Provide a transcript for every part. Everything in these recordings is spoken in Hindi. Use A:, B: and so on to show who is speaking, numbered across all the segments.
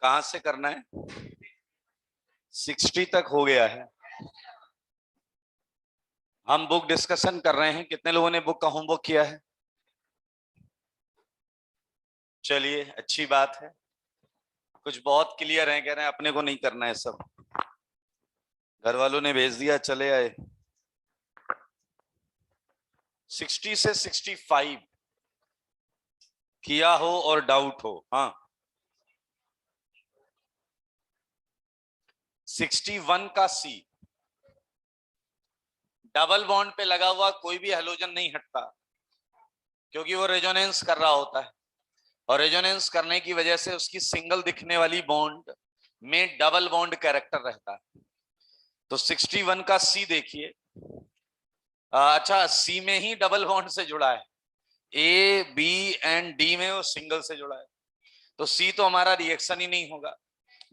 A: कहां से करना है? 60 तक हो गया है। हम बुक डिस्कशन कर रहे हैं। कितने लोगों ने बुक का होमवर्क किया है? चलिए, अच्छी बात है। कुछ बहुत क्लियर है, कह रहे हैं अपने को नहीं करना है। सब घर वालों ने भेज दिया, चले आए। 60 से 65 किया हो और डाउट हो? हाँ। 61 का सी, डबल बॉन्ड पे लगा हुआ कोई भी हैलोजन नहीं हटता, क्योंकि वो रेजोनेंस कर रहा होता है, और रेजोनेंस करने की वजह से उसकी सिंगल दिखने वाली बॉन्ड में डबल बॉन्ड कैरेक्टर रहता है। तो 61 का सी देखिए। अच्छा, सी में ही डबल बॉन्ड से जुड़ा है, ए बी एंड डी में वो सिंगल से जुड़ा है, तो सी तो हमारा रिएक्शन ही नहीं होगा।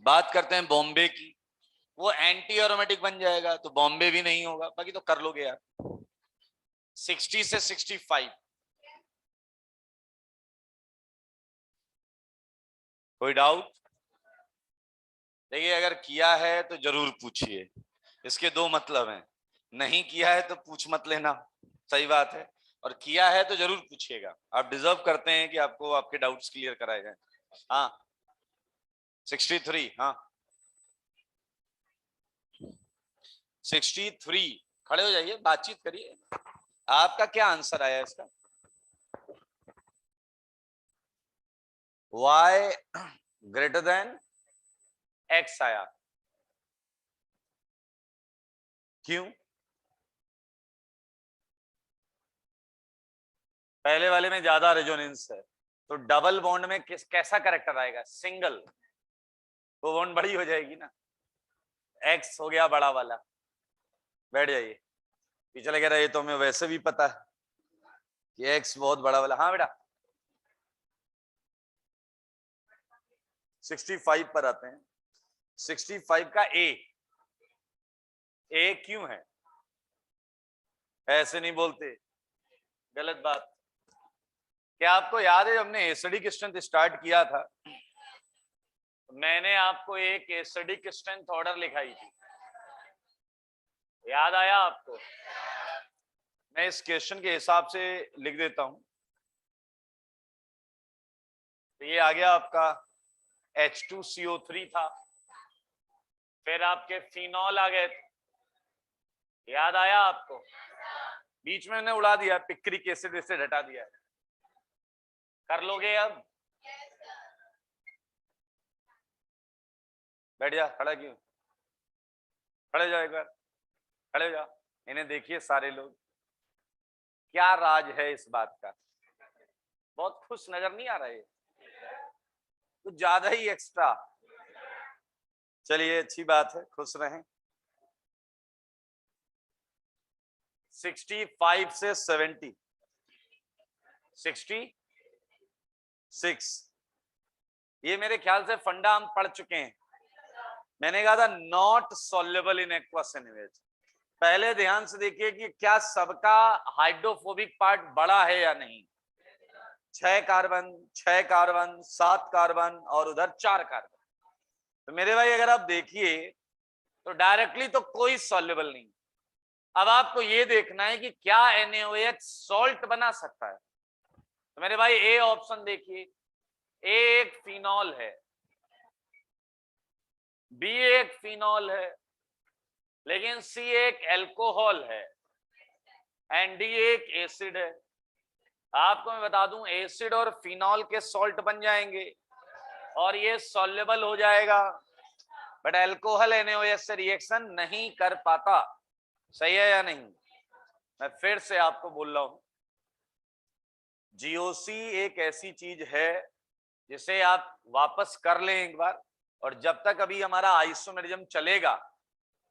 A: बात करते हैं बॉम्बे की, वो एंटी एरोमेटिक बन जाएगा, तो बॉम्बे भी नहीं होगा। बाकी तो कर लोगे यार। 60 से 65 कोई डाउट? देखिए, अगर किया है तो जरूर पूछिए। इसके दो मतलब हैं, नहीं किया है तो पूछ मत लेना, सही बात है, और किया है तो जरूर पूछिएगा। आप डिजर्व करते हैं कि आपको आपके डाउट्स क्लियर कराए जाएं। हाँ, 63। हाँ, 63। खड़े हो जाइए, बातचीत करिए। आपका क्या आंसर आया इसका? y ग्रेटर देन x आया। क्यों? पहले वाले में ज्यादा रेजोनेंस है, तो डबल बॉन्ड में कैसा कैरेक्टर आएगा? सिंगल। वो बॉन्ड बड़ी हो जाएगी ना, x हो गया बड़ा वाला। बैठ जाइए। पीछे लगे रहे, ये तो हमें वैसे भी पता है कि x बहुत बड़ा वाला। हाँ बेटा, 65 पर आते हैं। 65 का ए क्यों है? ऐसे नहीं बोलते, गलत बात। क्या आपको याद है, हमने एसिडिक स्ट्रेंथ स्टार्ट किया था, मैंने आपको एक एसिडिक स्ट्रेंथ ऑर्डर लिखाई थी, याद आया आपको? मैं इस क्वेश्चन के हिसाब से लिख देता हूं। तो ये आ गया आपका H2CO3 था, फिर आपके फिनॉल आ गए, याद आया आपको? बीच में मैंने उड़ा दिया, पिक्रिक एसिड एसिड हटा दिया। कर लोगे अब? बैठ जा, खड़ा क्यों? खड़े जाओ, एक बार खड़े हो जाओ। इन्हें देखिए सारे लोग, क्या राज है इस बात का? बहुत खुश नजर नहीं आ रहे, कुछ ज्यादा ही एक्स्ट्रा। चलिए, अच्छी बात है, खुश रहें। 65 से 70, 66, ये मेरे ख्याल से फंडा हम पढ़ चुके हैं। मैंने कहा था not soluble in aqueous NH. पहले ध्यान से देखिए कि क्या सबका हाइड्रोफोबिक पार्ट बड़ा है या नहीं। 6 कार्बन, 6 कार्बन, 7 कार्बन और उधर 4 कार्बन। तो मेरे भाई, अगर आप देखिए तो डायरेक्टली तो कोई सॉल्युबल नहीं। अब आपको ये देखना है कि क्या NaOH सॉल्ट बना सकता है। तो मेरे भाई, ए ऑप्शन देखिए, ए एक फिनॉल है, बी एक फिनॉल है, लेकिन सी एक एल्कोहल है, एंड डी एक एसिड है। आपको मैं बता दूं, एसिड और फिनॉल के सॉल्ट बन जाएंगे और ये सॉल्युबल हो जाएगा, बट एल्कोहल NaOH से रिएक्शन नहीं कर पाता। सही है या नहीं? मैं फिर से आपको बोल रहा हूं, जीओसी एक ऐसी चीज है जिसे आप वापस कर लें एक बार, और जब तक अभी हमारा आइसोमेरिज्म चलेगा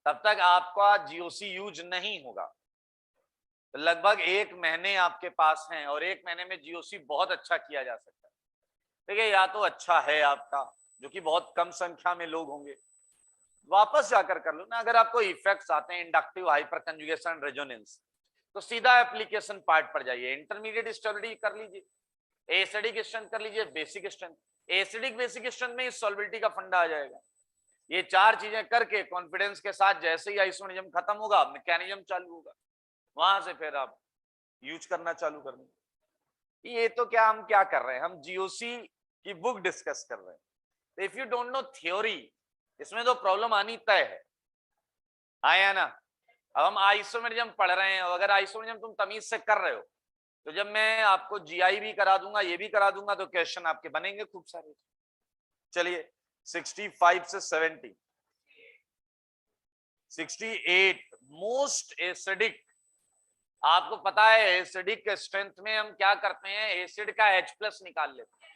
A: तब तक आपका जीओसी यूज नहीं होगा। तो लगभग 1 महीने आपके पास हैं, और 1 महीने में जीओसी बहुत अच्छा किया जा सकता है। देखिए, या तो अच्छा है आपका, जो कि बहुत कम संख्या में लोग होंगे, वापस जाकर कर लो ना। अगर आपको इफेक्ट्स आते हैं इंडक्टिव हाइपर कंजुगेशन रेजोनेंस, तो सीधा एप्लीकेशन पार्ट पर जाइए, इंटरमीडिएट स्टेबिलिटी कर लीजिए, एसिडिक स्ट्रेंथ कर लीजिए, basic strength. Acidic basic strength में इस सॉल्बिलिटी का फंडा आ जाएगा। ये चार चीजें करके कॉन्फिडेंस के साथ जैसे ही आइसोनिज्म खत्म होगा, मैकेनिज्म चालू होगा, वहां से फिर आप यूज करना चालू कर देंगे। ये तो क्या हम क्या कर रहे हैं, हम जीओसी की बुक डिस्कस कर रहे हैं। If you don't know theory, इसमें तो प्रॉब्लम आनी तय है, आया ना। अब हम आइसोमेरिज्म पढ़ रहे हैं, और अगर आइसोमेरिज्म तुम तमीज से कर रहे हो, तो जब मैं आपको जीआई भी करा दूंगा, ये भी करा दूंगा, तो क्वेश्चन आपके बनेंगे खूब सारे। चलिए 65 से 70, 68 मोस्ट एसिडिक। आपको पता है एसिडिक स्ट्रेंथ में हम क्या करते हैं, एसिड का H+ निकाल लेते हैं,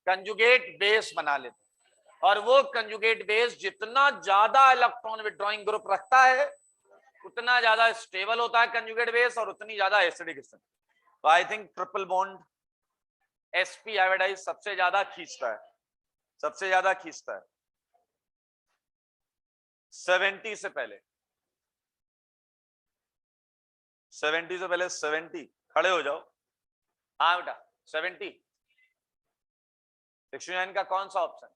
A: कंजुगेट बेस बना लेते हैं, और वो कंजुगेट बेस जितना ज्यादा इलेक्ट्रॉन विड्रॉइंग ग्रुप रखता है उतना ज्यादा स्टेबल होता है कंजुगेट बेस, और उतनी ज्यादा एसिडिक स्ट्रेंथ। तो I think triple bond sp iodise सबसे ज्यादा खींचता है, सबसे ज्यादा खींचता है 70 से पहले, 70 से पहले 70 खड़े हो जाओ। हाँ बेटा 70, 69 का कौन सा ऑप्शन,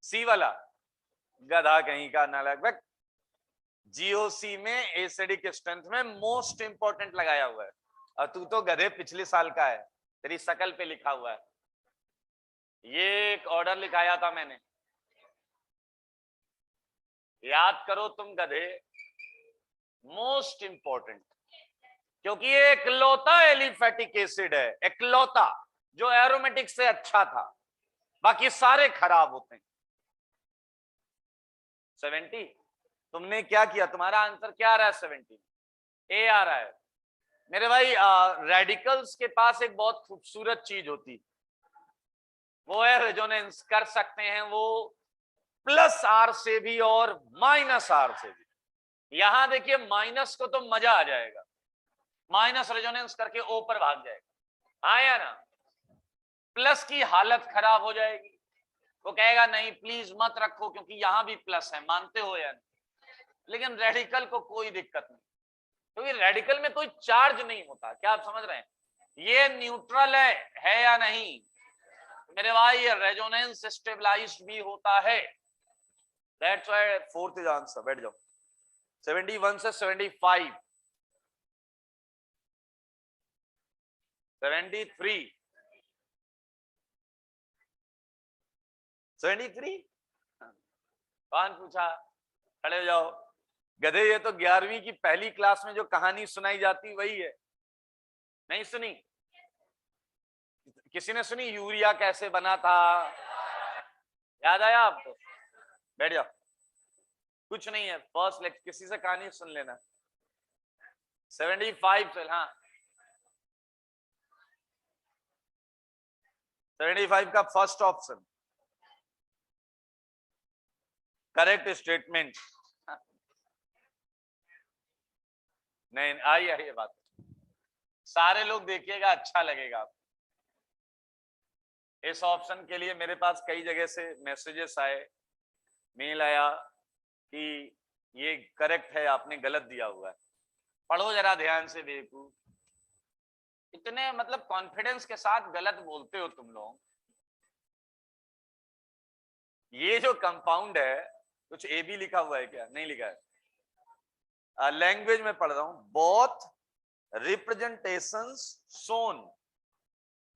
A: सी वाला, गधा कहीं का नालायक। जीओसी में एसिडिक स्ट्रेंथ में मोस्ट इंपॉर्टेंट लगाया हुआ है, और तू तो गधे पिछले साल का है, तेरी शकल पे लिखा हुआ है। ये एक ऑर्डर लिखाया था मैंने, याद करो तुम गधे, मोस्ट इंपॉर्टेंट, क्योंकि ये इकलौता एलिफेटिक एसिड है, इकलौता जो एरोमेटिक से अच्छा था, बाकी सारे खराब होते हैं। 70 तुमने क्या किया, तुम्हारा आंसर क्या आ रहा है, 70 ए आ रहा है। मेरे भाई रेडिकल्स के पास एक बहुत खूबसूरत चीज होती, वो है रेजोनेंस। कर सकते हैं वो +R से भी और -R से भी। यहां देखिए माइनस को तो मजा आ जाएगा, माइनस रेजोनेंस करके O पर भाग जाएगा, आया ना। प्लस की हालत खराब हो जाएगी, वो कहेगा नहीं प्लीज मत रखो क्योंकि यहां भी प्लस है, मानते हो या नहीं। लेकिन रेडिकल को कोई दिक्कत नहीं, क्योंकि रेडिकल में कोई चार्ज नहीं होता। क्या आप समझ रहे हैं, ये न्यूट्रल है या नहीं मेरे भाई, ये रेजोनेंस स्टेबलाइज्ड भी होता है। That's why fourth is answer. बैठ जाओ। 71 से 75, 73, 73 कौन पूछा, खड़े हो जाओ गधे। ये तो 11वीं की पहली क्लास में जो कहानी सुनाई जाती वही है, नहीं सुनी? किसी ने सुनी यूरिया कैसे बना था, याद आया आपको? बैठ जाओ, कुछ नहीं है, फर्स्ट लेक्चर, किसी से कहानी सुन लेना। 75 चल, हाँ 75 का फर्स्ट ऑप्शन करेक्ट स्टेटमेंट। नहीं आई बात, सारे लोग देखिएगा, अच्छा लगेगा आपको। इस ऑप्शन के लिए मेरे पास कई जगह से मैसेजेस आए, मेल आया कि ये करेक्ट है, आपने गलत दिया हुआ है। पढ़ो जरा ध्यान से बेवकूफ, इतने मतलब कॉन्फिडेंस के साथ गलत बोलते हो तुम लोग। ये जो कंपाउंड है, कुछ ए बी लिखा हुआ है क्या? नहीं लिखा है, लैंग्वेज में पढ़ रहा हूं। Both representations shown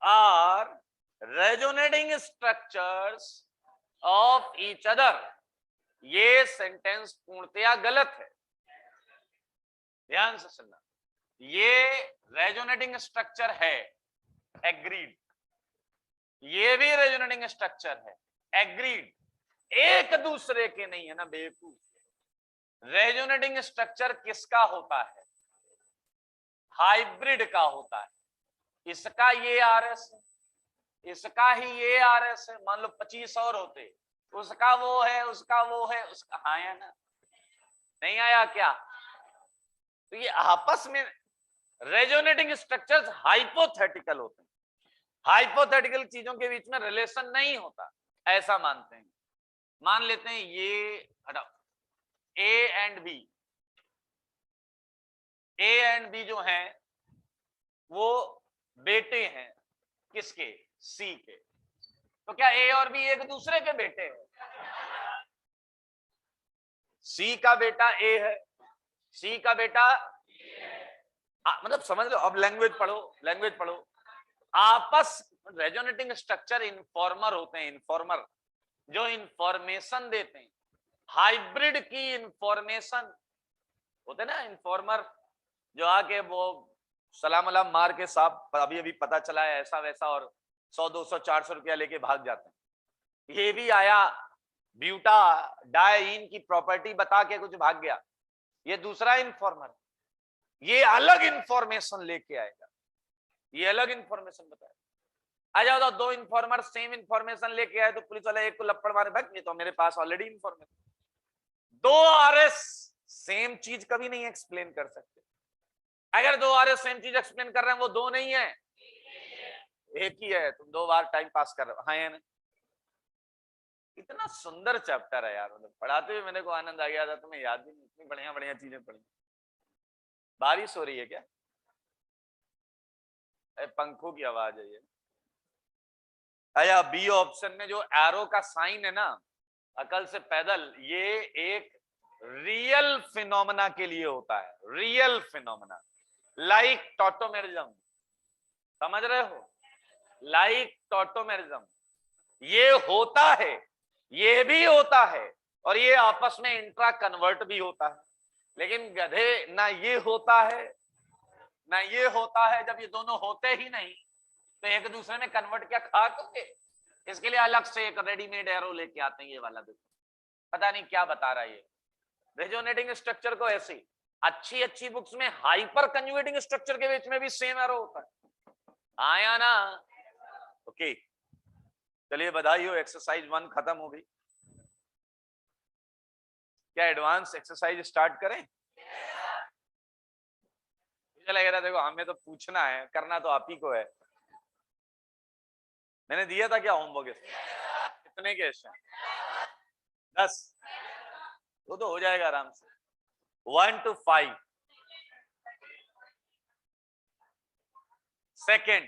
A: are resonating structures of each other. ये सेंटेंस पूर्णतया गलत है, ध्यान से सुनना। ये रेजोनेटिंग स्ट्रक्चर है, एग्रीड। ये भी रेजोनेटिंग स्ट्रक्चर है, एग्रीड। एक दूसरे के नहीं है ना बेवकूफ। रेजोनेटिंग स्ट्रक्चर किसका होता है? हाइब्रिड का होता है। इसका ये RS है, इसका ही ये RS है। मान लो 25 और होते, उसका वो है, उसका वो है, उसका, हाँ या ना? नहीं आया क्या? तो ये आपस में रेजोनेटिंग स्ट्रक्चर्स हाइपोथेटिकल होते हैं। हाइपोथेटिकल चीजों के बीच में रिलेशन नहीं होता, ऐसा मानते हैं। मान लेते हैं ये हटाओ, A and B, A and B जो हैं वो बेटे हैं, किसके? सी के। तो क्या ए और बी एक दूसरे के बेटे हैं? सी का बेटा ए है, सी का बेटा मतलब समझ लो। अब लैंग्वेज पढ़ो, लैंग्वेज पढ़ो। आपस रेजोनेटिंग स्ट्रक्चर इनफॉर्मर होते हैं, इनफॉर्मर जो इंफॉर्मेशन देते हैं। हाइब्रिड की इंफॉर्मेशन होते ना इनफॉर्मर, जो आके वो सलाम अलाम मार के साहब अभी अभी पता चला है ऐसा वैसा, और 100 200 400 रुपया लेके भाग जाते हैं। ये भी आया ब्यूटा डाइन की प्रॉपर्टी बता के कुछ भाग गया, ये दूसरा इनफॉर्मर। ये अलग इंफॉर्मेशन लेके आएगा, ये अलग इंफॉर्मेशन बताएगा। आ जाओ तो दो इन्फॉर्मर सेम इन्फॉर्मेशन लेके आए तो पुलिस वाला एक को लपड़ मारे, भाग नहीं तो मेरे पास ऑलरेडी इन्फॉर्मेशन। दो आरएस सेम चीज कभी नहीं एक्सप्लेन कर सकते। अगर दो आरएस सेम चीज एक्सप्लेन कर रहे हैं वो दो नहीं है, एक ही है। तुम दो बार टाइम पास कर रहे हो, हाँ या नहीं? इतना सुंदर चैप्टर है यार, मतलब पढ़ाते हुए मेरे को आनंद आ गया था, तुम्हें याद भी नहीं, इतनी बढ़िया बढ़िया चीजें पढ़ी। बारिश हो रही है क्या? पंखों की आवाज है ये। आया बी ऑप्शन में जो एरो का साइन है ना, अकल से पैदल, ये एक रियल फिनोमेना के लिए होता है, रियल फिनोमेना। लाइक टॉटोमेरिज्म, समझ रहे हो? लाइक टॉटोमेरिज्म ये होता है, ये भी होता है, और ये आपस में इंट्रा कन्वर्ट भी होता है। लेकिन गधे, ना ये होता है ना ये होता है। जब ये दोनों होते ही नहीं तो एक दूसरे में कन्वर्ट क्या खा दोगे? इसके लिए अलग से एक रेडीमेड एरो लेके आते हैं, ये वाला देखो, पता नहीं क्या बता रहा है ये। रेजोनेटिंग स्ट्रक्चर को ऐसे अच्छी अच्छी बुक्स में हाइपर कंजुगेटिंग स्ट्रक्चर के बीच में भी सेम एरो होता है, आया ना? ओके, चलिए बधाई हो, एक्सरसाइज 1 खत्म हो गई। क्या एडवांस एक्सरसाइज स्टार्ट करें? मुझे लग रहा, देखो हमें तो पूछना है, करना तो आप ही को है। मैंने दिया था क्या होमवर्क? कितने के? 10। वो तो हो जाएगा आराम से। 1 to 5 सेकेंड,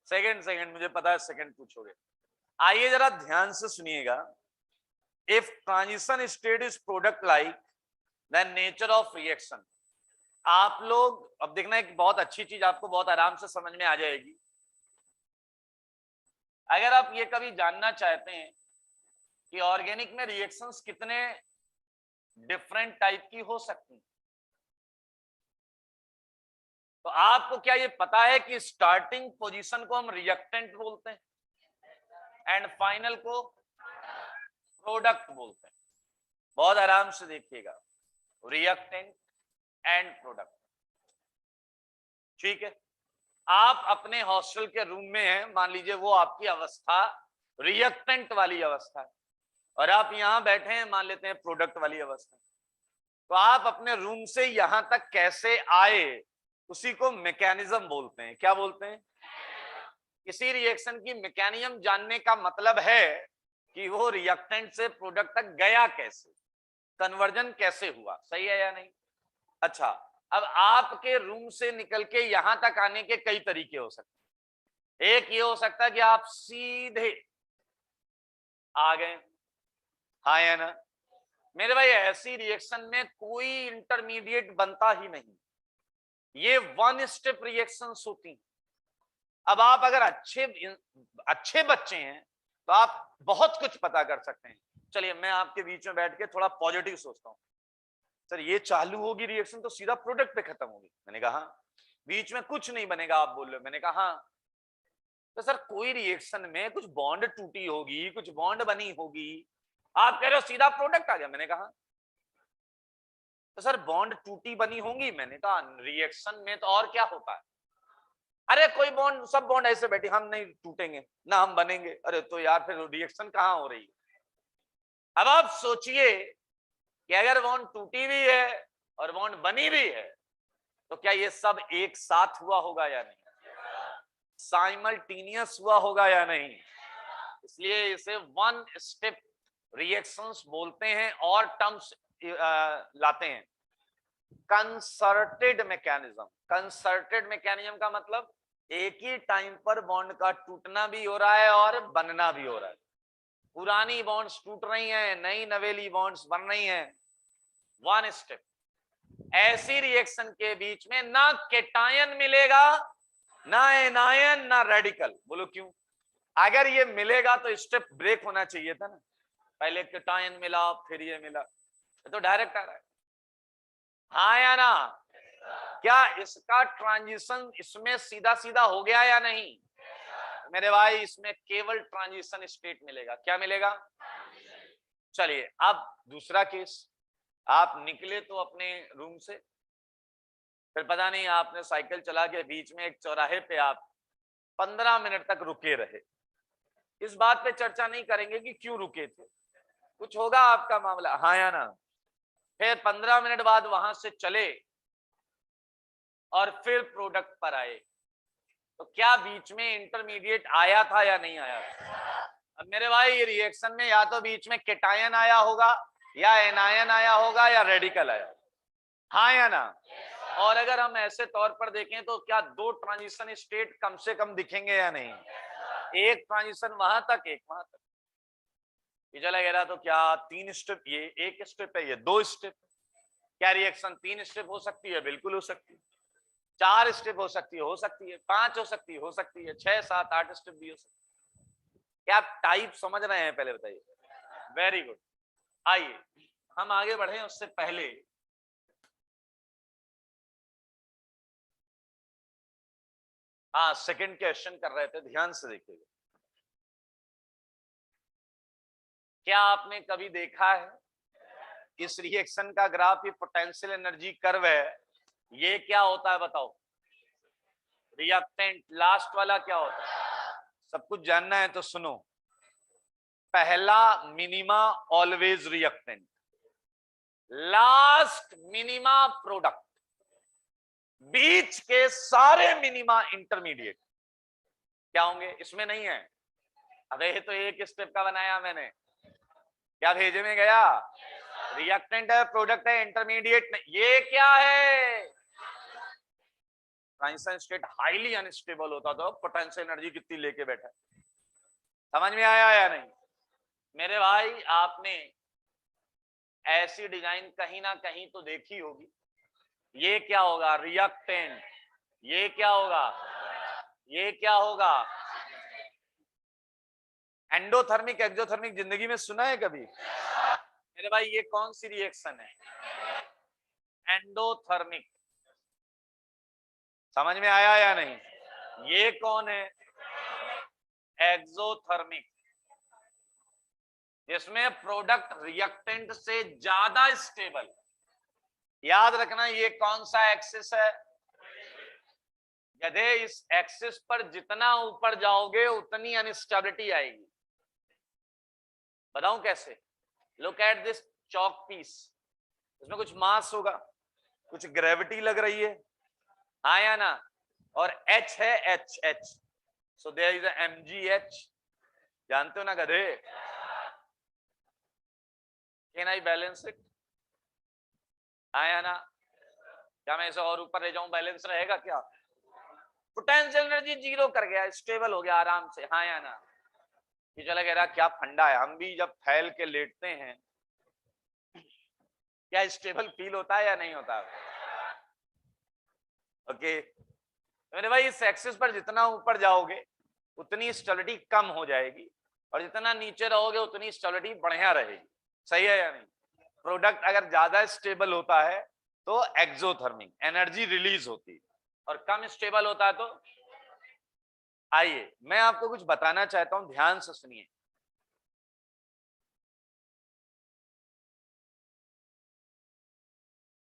A: सेकेंड मुझे पता है सेकेंड पूछोगे। आइए जरा ध्यान से सुनिएगा। If transition state is product like the nature of reaction. आप लोग अब देखना, एक बहुत अच्छी चीज आपको बहुत आराम से समझ में आ जाएगी। अगर आप ये कभी जानना चाहते हैं कि ऑर्गेनिक में रिएक्शंस कितने डिफरेंट टाइप की हो सकती हैं, तो आपको क्या ये पता है कि स्टार्टिंग पोजीशन को हम रिएक्टेंट बोलते हैं एंड फाइनल को प्रोडक्ट बोलते हैं? बहुत आराम से देखिएगा, रिएक्टेंट एंड प्रोडक्ट। ठीक है, आप अपने हॉस्टल के रूम में हैं, मान लीजिए वो आपकी अवस्था रिएक्टेंट वाली अवस्था है, और आप यहां बैठे हैं, मान लेते हैं प्रोडक्ट वाली अवस्था। तो आप अपने रूम से यहां तक कैसे आए, उसी को मैकेनिज्म बोलते हैं। क्या बोलते हैं? किसी रिएक्शन की मैकेनिज्म जानने का मतलब है कि वो रिएक्टेंट से प्रोडक्ट तक गया कैसे, कन्वर्जन कैसे हुआ, सही है या नहीं? अच्छा, अब आपके रूम से निकल के यहां तक आने के कई तरीके हो सकते हैं। एक ये हो सकता है कि आप सीधे आ गए, हाँ या ना? मेरे भाई ऐसी रिएक्शन में कोई इंटरमीडिएट बनता ही नहीं, ये 1 स्टेप रिएक्शंस होती हैं। अब आप अगर अच्छे बच्चे हैं तो आप बहुत कुछ पता कर सकते हैं। चलिए मैं आपके बीच में बैठ के थोड़ा पॉजिटिव सोचता हूँ, सर ये चालू होगी रिएक्शन तो सीधा प्रोडक्ट पे खत्म होगी। मैंने कहा बीच में कुछ नहीं बनेगा, आप बोल रहे हो। मैंने कहा तो सर कोई रिएक्शन में कुछ बॉन्ड टूटी होगी, कुछ बॉन्ड बनी होगी, आप कह रहे हो सीधा प्रोडक्ट आ गया। मैंने कहा तो सर बॉन्ड टूटी बनी होंगी। मैंने कहा रिएक्शन में तो और क्या होता है, अरे कोई बॉन्ड, सब बॉन्ड ऐसे बैठे, हम नहीं टूटेंगे ना हम बनेंगे। अरे तो यार फिर रिएक्शन कहां हो रही है? अब आप सोचिए कि अगर बॉन्ड टूटी भी है और बॉन्ड बनी भी है तो क्या ये सब एक साथ हुआ होगा या नहीं, साइमल्टेनियस हुआ होगा या नहीं? इसलिए इसे 1 स्टेप रिएक्शंस बोलते हैं, और टर्म्स लाते हैं कंसर्टेड मैकेनिज्म। कंसर्टेड मैकेनिज्म का मतलब एक ही टाइम पर बॉन्ड का टूटना भी हो रहा है और बनना भी हो रहा है। पुरानी बॉन्ड्स टूट रही हैं, नई नवेली बॉन्ड्स बन रही हैं। One step. ऐसी रिएक्शन के बीच में ना केटायन मिलेगा, ना एनायन, ना रेडिकल। बोलो क्यों? अगर ये मिलेगा तो स्टेप ब्रेक होना चाहिए था ना, पहले केटायन मिला फिर ये मिला, ये तो डायरेक्ट आ रहा है। हाँ या ना? क्या इसका ट्रांजिशन इसमें सीधा सीधा हो गया या नहीं? मेरे भाई इसमें केवल ट्रांजिशन स्टेट मिलेगा। क्या मिलेगा? चलिए अब दूसरा केस। आप निकले तो अपने रूम से, फिर पता नहीं आपने साइकिल चला के बीच में एक चौराहे पे आप 15 मिनट तक रुके रहे। इस बात पे चर्चा नहीं करेंगे कि क्यों रुके थे, कुछ होगा आपका मामला, हाँ या ना? फिर 15 मिनट बाद वहां से चले और फिर प्रोडक्ट पर आए, तो क्या बीच में इंटरमीडिएट आया था या नहीं आया था? अब मेरे भाई रिएक्शन में या तो बीच में केटायन आया होगा, या एनायन आया होगा, या रेडिकल आया, हाँ या ना? और अगर हम ऐसे तौर पर देखें तो क्या दो ट्रांजिशन स्टेट कम से कम दिखेंगे या नहीं? एक ट्रांजिशन वहां तक, एक वहां तक। ये चला गया तो क्या 3 स्टेप, ये 1 स्टेप है, ये 2 स्टेप। क्या रिएक्शन 3 स्टेप हो सकती है? बिल्कुल हो सकती है। 4 स्टेप हो सकती है? हो सकती है। 5 हो सकती है? हो सकती है। 6, 7, 8 स्टेप भी हो सकती है। क्या आप टाइप समझ रहे हैं? पहले बताइए। Very good. आइए हम आगे बढ़े उससे पहले हाँ सेकंड क्वेश्चन कर रहे थे, ध्यान से देखिएगा। क्या आपने कभी देखा है इस रिएक्शन का ग्राफ, ये पोटेंशियल एनर्जी कर्व है, ये क्या होता है बताओ? रिएक्टेंट। लास्ट वाला क्या होता है? सब कुछ जानना है तो सुनो। पहला minima always reactant, last minima product, बीच के सारे मिनिमा इंटरमीडिएट। क्या होंगे? इसमें नहीं है। अबे ये तो एक स्टेप का बनाया मैंने, क्या भेजे में गया? रिएक्टेंट है, प्रोडक्ट है, इंटरमीडिएट नहीं। ये क्या है? ट्रांजिशन स्टेट हाईली अनस्टेबल होता तो पोटेंशियल एनर्जी कितनी लेके बैठा। समझ में आया या नहीं? मेरे भाई आपने ऐसी डिजाइन कहीं ना कहीं तो देखी होगी। ये क्या होगा? रिएक्टेंट। ये क्या होगा? ये क्या होगा? एंडोथर्मिक, एक्सोथर्मिक जिंदगी में सुना है कभी? मेरे भाई ये कौन सी रिएक्शन है? एंडोथर्मिक। समझ में आया या नहीं? ये कौन है? एक्सोथर्मिक, जिसमें प्रोडक्ट रिएक्टेंट से ज्यादा स्टेबल। याद रखना ये कौन सा एक्सिस है? यदि इस एक्सिस पर जितना ऊपर जाओगे उतनी अनस्टेबिलिटी आएगी। बताऊं कैसे? Look at this chalk piece, इसमें कुछ मास होगा, कुछ ग्रेविटी लग रही है, हाँ या ना? और H है, H H, so there is a mgh। जानते हो ना गधे? Can I balance it? हाँ या ना? क्या मैं इसे और ऊपर ले जाऊं, बैलेंस रहेगा क्या? पोटेंशियल एनर्जी जीरो कर गया, स्टेबल हो गया आराम से, हाँ या ना? ये चला कह रहा क्या फंडा है। हम भी जब फैल के लेटते हैं क्या स्टेबल फील होता है या नहीं होता? ओके मेरे भाई, इस एक्सिस पर जितना ऊपर जाओगे उतनी स्टेबिलिटी कम हो जाएगी, और जितना नीचे रहोगे उतनी स्टेबिलिटी बढ़िया रहेगी। सही है या नहीं? प्रोडक्ट अगर ज्यादा स्टेबल होता है तो एक्सोथर्मिक एनर्जी रिलीज होती है, और कम स्टेबल होता है तो। आइए मैं आपको कुछ बताना चाहता हूं, ध्यान से सुनिए।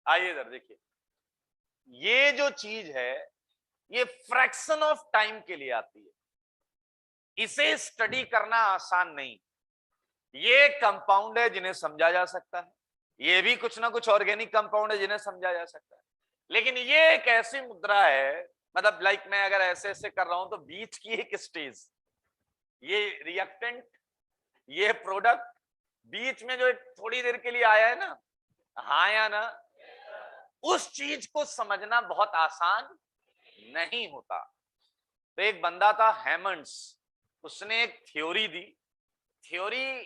A: आइए इधर देखिए, ये जो चीज है ये फ्रैक्शन ऑफ टाइम के लिए आती है, इसे स्टडी करना आसान नहीं। ये कंपाउंड है जिन्हें समझा जा सकता है, ये भी कुछ ना कुछ ऑर्गेनिक कंपाउंड है जिन्हें समझा जा सकता है, लेकिन ये एक ऐसी मुद्रा है, मतलब लाइक मैं अगर ऐसे ऐसे कर रहा हूं तो बीच की एक स्टेज, ये रिएक्टेंट, ये प्रोडक्ट, बीच में जो थोड़ी देर के लिए आया है ना, हाँ या ना? उस चीज को समझना बहुत आसान नहीं होता। तो एक बंदा था हेमंड्स, उसने एक थ्योरी दी। थ्योरी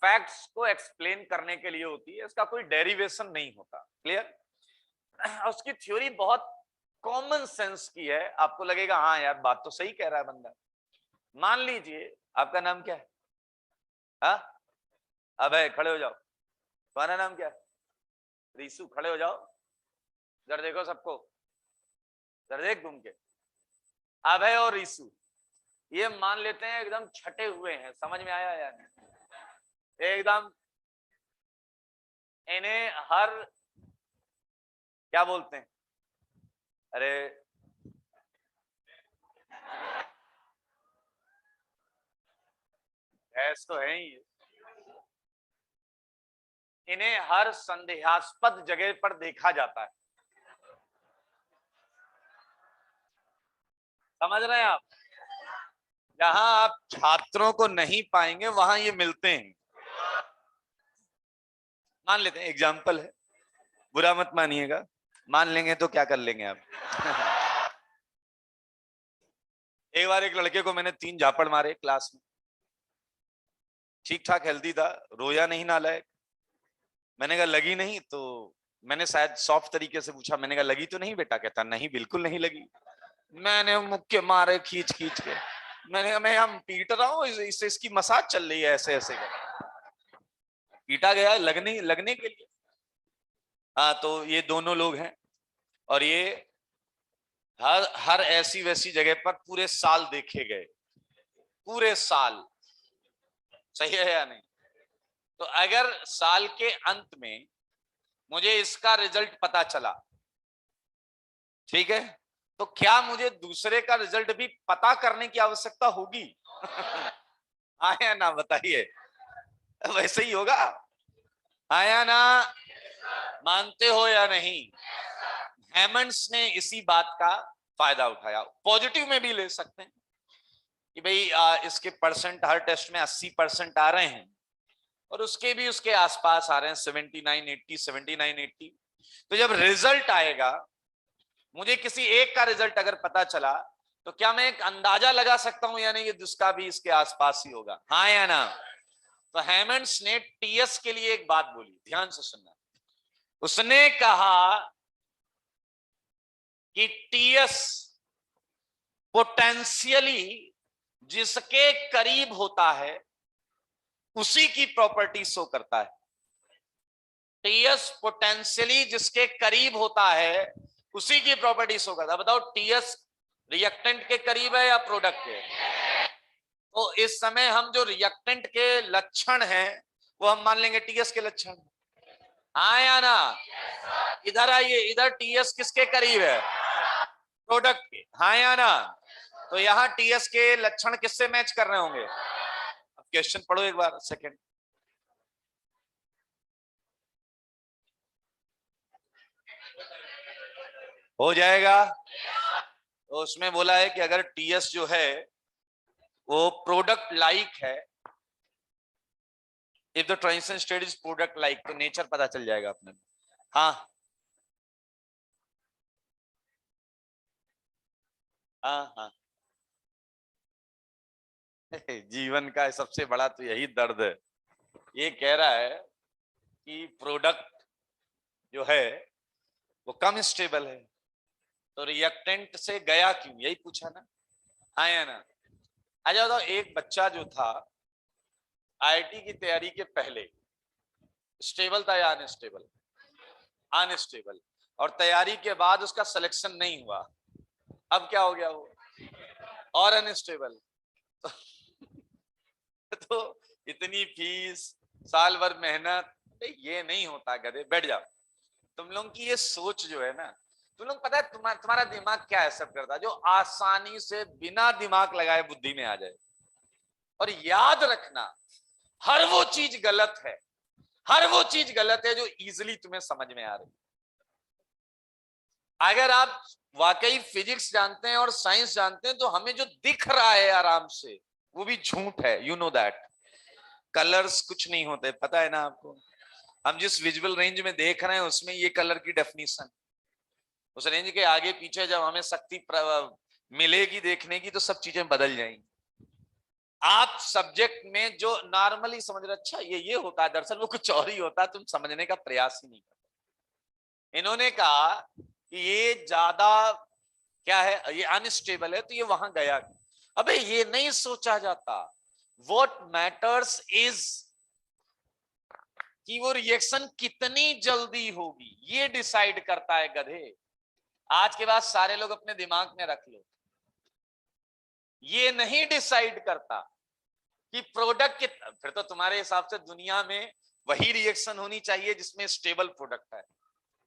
A: फैक्ट्स को एक्सप्लेन करने के लिए होती है, इसका कोई डेरिवेशन नहीं होता। क्लियर? उसकी थ्योरी बहुत कॉमन सेंस की है, आपको लगेगा हाँ यार बात तो सही कह रहा है बंदा। मान लीजिए आपका नाम क्या है? हाँ, अबे खड़े हो जाओ। तुम्हारा नाम क्या है? रीसू। खड़े हो जाओ, इधर देखो सबको, इधर देख घूम के। अभय और रीसू ये मान लेते हैं एकदम छटे हुए हैं, समझ में आया यार? एकदम इन्हें हर, क्या बोलते हैं, अरे भैंस तो है ही, इन्हें हर संदेहास्पद जगह पर देखा जाता है। समझ रहे हैं आप? जहां आप छात्रों को नहीं पाएंगे वहां ये मिलते हैं। मान लेते हैं, एग्जाम्पल है, बुरा मत मानिएगा, मान लेंगे तो क्या कर लेंगे आप। एक बार एक लड़के को मैंने 3 झापड़ मारे क्लास में, ठीक ठाक हेल्दी था, रोया नहीं नालायक। मैंने कहा लगी नहीं? तो मैंने शायद सॉफ्ट तरीके से पूछा, मैंने कहा लगी तो नहीं बेटा? कहता नहीं बिल्कुल नहीं लगी। मैंने मुक्के मारे खींच खींच के, मैंने कहा मैं हम पीट रहा हूँ, इससे इसकी मसाज चल रही है ऐसे ऐसे कर। पीटा गया लगने लगने के लिए। हाँ, तो ये दोनों लोग हैं और ये हर हर ऐसी वैसी जगह पर पूरे साल देखे गए, पूरे साल। सही है या नहीं? तो अगर साल के अंत में मुझे इसका रिजल्ट पता चला, ठीक है, तो क्या मुझे दूसरे का रिजल्ट भी पता करने की आवश्यकता होगी? आया ना, बताइए? वैसे ही होगा, आया ना? मानते हो या नहीं? हेमंड्स ने इसी बात का फायदा उठाया। पॉजिटिव में भी ले सकते हैं कि भाई इसके परसेंट हर टेस्ट में 80% आ रहे हैं और उसके भी उसके आसपास आ रहे हैं 79 80 79 80। तो जब रिजल्ट आएगा, मुझे किसी एक का रिजल्ट अगर पता चला, तो क्या मैं एक अंदाजा लगा सकता हूं या नहीं, ये जिसका भी इसके आसपास ही होगा? हाँ या ना? तो हेमंड्स ने टीएस के लिए एक बात बोली, ध्यान से सुनना। उसने कहा कि टीएस पोटेंशियली जिसके करीब होता है उसी की प्रॉपर्टी शो करता है। टीएस पोटेंशियली जिसके करीब होता है उसी की प्रॉपर्टी शो करता है। बताओ टीएस रिएक्टेंट के करीब है या प्रोडक्ट के? तो इस समय हम जो रिएक्टेंट के लक्षण हैं वो हम मान लेंगे टीएस के लक्षण। आया ना? इधर आइए, इधर टीएस किसके करीब है? प्रोडक्ट के। हाँ या ना? तो यहाँ टीएस के लक्षण किससे मैच कर रहे होंगे? अब क्वेश्चन पढ़ो एक बार, सेकंड। हो जाएगा। तो उसमें बोला है कि अगर टीएस जो है वो प्रोडक्ट लाइक है, if the transition state is product like, तो नेचर पता चल जाएगा अपने। हाँ हाँ हाँ। जीवन का सबसे बड़ा तो यही दर्द है। ये कह रहा है कि प्रोडक्ट जो है वो कम स्टेबल है, तो रिएक्टेंट से गया क्यों, यही पूछा ना? हाँ या ना? अच्छा बताओ, एक बच्चा जो था आईआईटी की तैयारी के पहले स्टेबल था या अनस्टेबल? अनस्टेबल। और तैयारी के बाद उसका सिलेक्शन नहीं हुआ, अब क्या हो गया वो? और अनस्टेबल। तो इतनी फीस, साल भर मेहनत, ये नहीं होता गधे, बैठ जाओ। तुम लोगों की ये सोच जो है ना, तुम लोग पता है तुम्हारा दिमाग क्या है सब करता है, जो आसानी से बिना दिमाग लगाए बुद्धि में आ जाए। और याद रखना, हर वो चीज गलत है, हर वो चीज गलत है जो इजीली तुम्हें समझ में आ रही। अगर आप वाकई फिजिक्स जानते हैं और साइंस जानते हैं, तो हमें जो दिख रहा है आराम से वो भी झूठ है, यू नो दैट। कलर्स कुछ नहीं होते, पता है ना आपको? हम जिस विजुअल रेंज में देख रहे हैं उसमें ये कलर की डेफिनेशन, उस रेंज के आगे पीछे जब हमें शक्ति मिलेगी देखने की तो सब चीजें बदल जाएंगी। आप सब्जेक्ट में जो नॉर्मली समझ रहे, अच्छा ये होता है, दरअसल वो कुछ और ही होता है, तुम समझने का प्रयास ही नहीं करते। इन्होंने कहा कि ये ज्यादा क्या है, ये अनस्टेबल है, तो ये वहां गया। अबे ये नहीं सोचा जाता, व्हाट मैटर्स इज कि वो रिएक्शन कितनी जल्दी होगी, ये डिसाइड करता है गधे। आज के बाद सारे लोग अपने दिमाग में रख लो, ये नहीं डिसाइड करता कि प्रोडक्ट फिर तो तुम्हारे हिसाब से दुनिया में वही रिएक्शन होनी चाहिए जिसमें स्टेबल प्रोडक्ट है,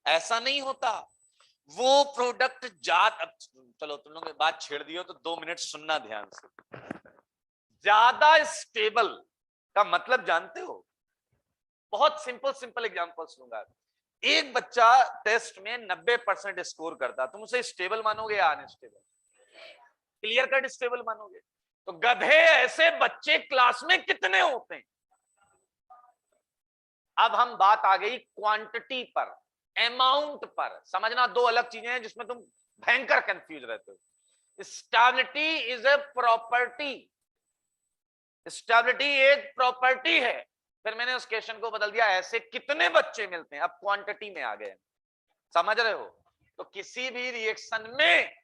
A: ऐसा नहीं होता। वो प्रोडक्ट अब चलो तुम लोग बात छेड़ दियो तो 2 मिनट सुनना ध्यान से। ज्यादा स्टेबल का मतलब जानते हो? बहुत सिंपल एग्जांपल्स लूंगा। एक बच्चा टेस्ट में 90% स्कोर करता, तुम उसे स्टेबल मानोगे या अनस्टेबल? क्लियर कट स्टेबल मानोगे। तो गधे ऐसे बच्चे क्लास में कितने होते हैं? अब हम बात आ गई क्वांटिटी पर, अमाउंट पर। समझना दो अलग चीजें हैं जिसमें तुम भयंकर कंफ्यूज रहते हो। Stability is a property, stability एक प्रॉपर्टी है। फिर मैंने उस क्वेश्चन को बदल दिया, ऐसे कितने बच्चे मिलते हैं, अब क्वांटिटी में आ गए। समझ रहे हो? तो किसी भी रिएक्शन में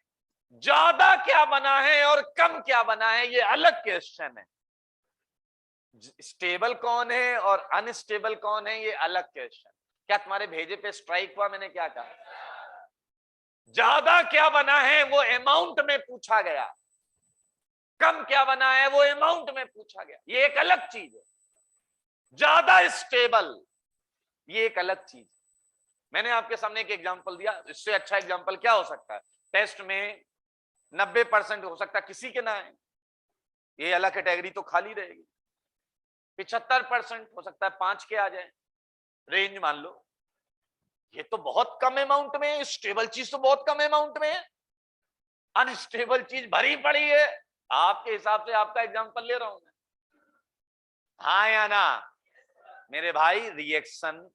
A: ज्यादा क्या बना है और कम क्या बना है, ये अलग क्वेश्चन है। स्टेबल कौन है और अनस्टेबल कौन है, ये अलग क्वेश्चन। क्या तुम्हारे भेजे पे स्ट्राइक हुआ? मैंने क्या कहा? ज्यादा क्या बना है वो अमाउंट में पूछा गया, कम क्या बना है वो अमाउंट में पूछा गया, ये एक अलग चीज है। ज्यादा स्टेबल, ये एक अलग चीज। मैंने आपके सामने एक एग्जांपल दिया, इससे अच्छा एग्जांपल क्या हो सकता है? टेस्ट में 90% हो सकता है किसी के ना है, ये अलग कैटेगरी तो खाली रहेगी। 75% हो सकता है 5 के आ जाए, रेंज मान लो। ये तो बहुत कम अमाउंट में है, स्टेबल चीज तो बहुत कम अमाउंट में है, अनस्टेबल चीज भरी पड़ी है। आपके हिसाब से आपका एग्जांपल ले रहा हूं मैं, हाँ या ना? मेरे भाई रिएक्शन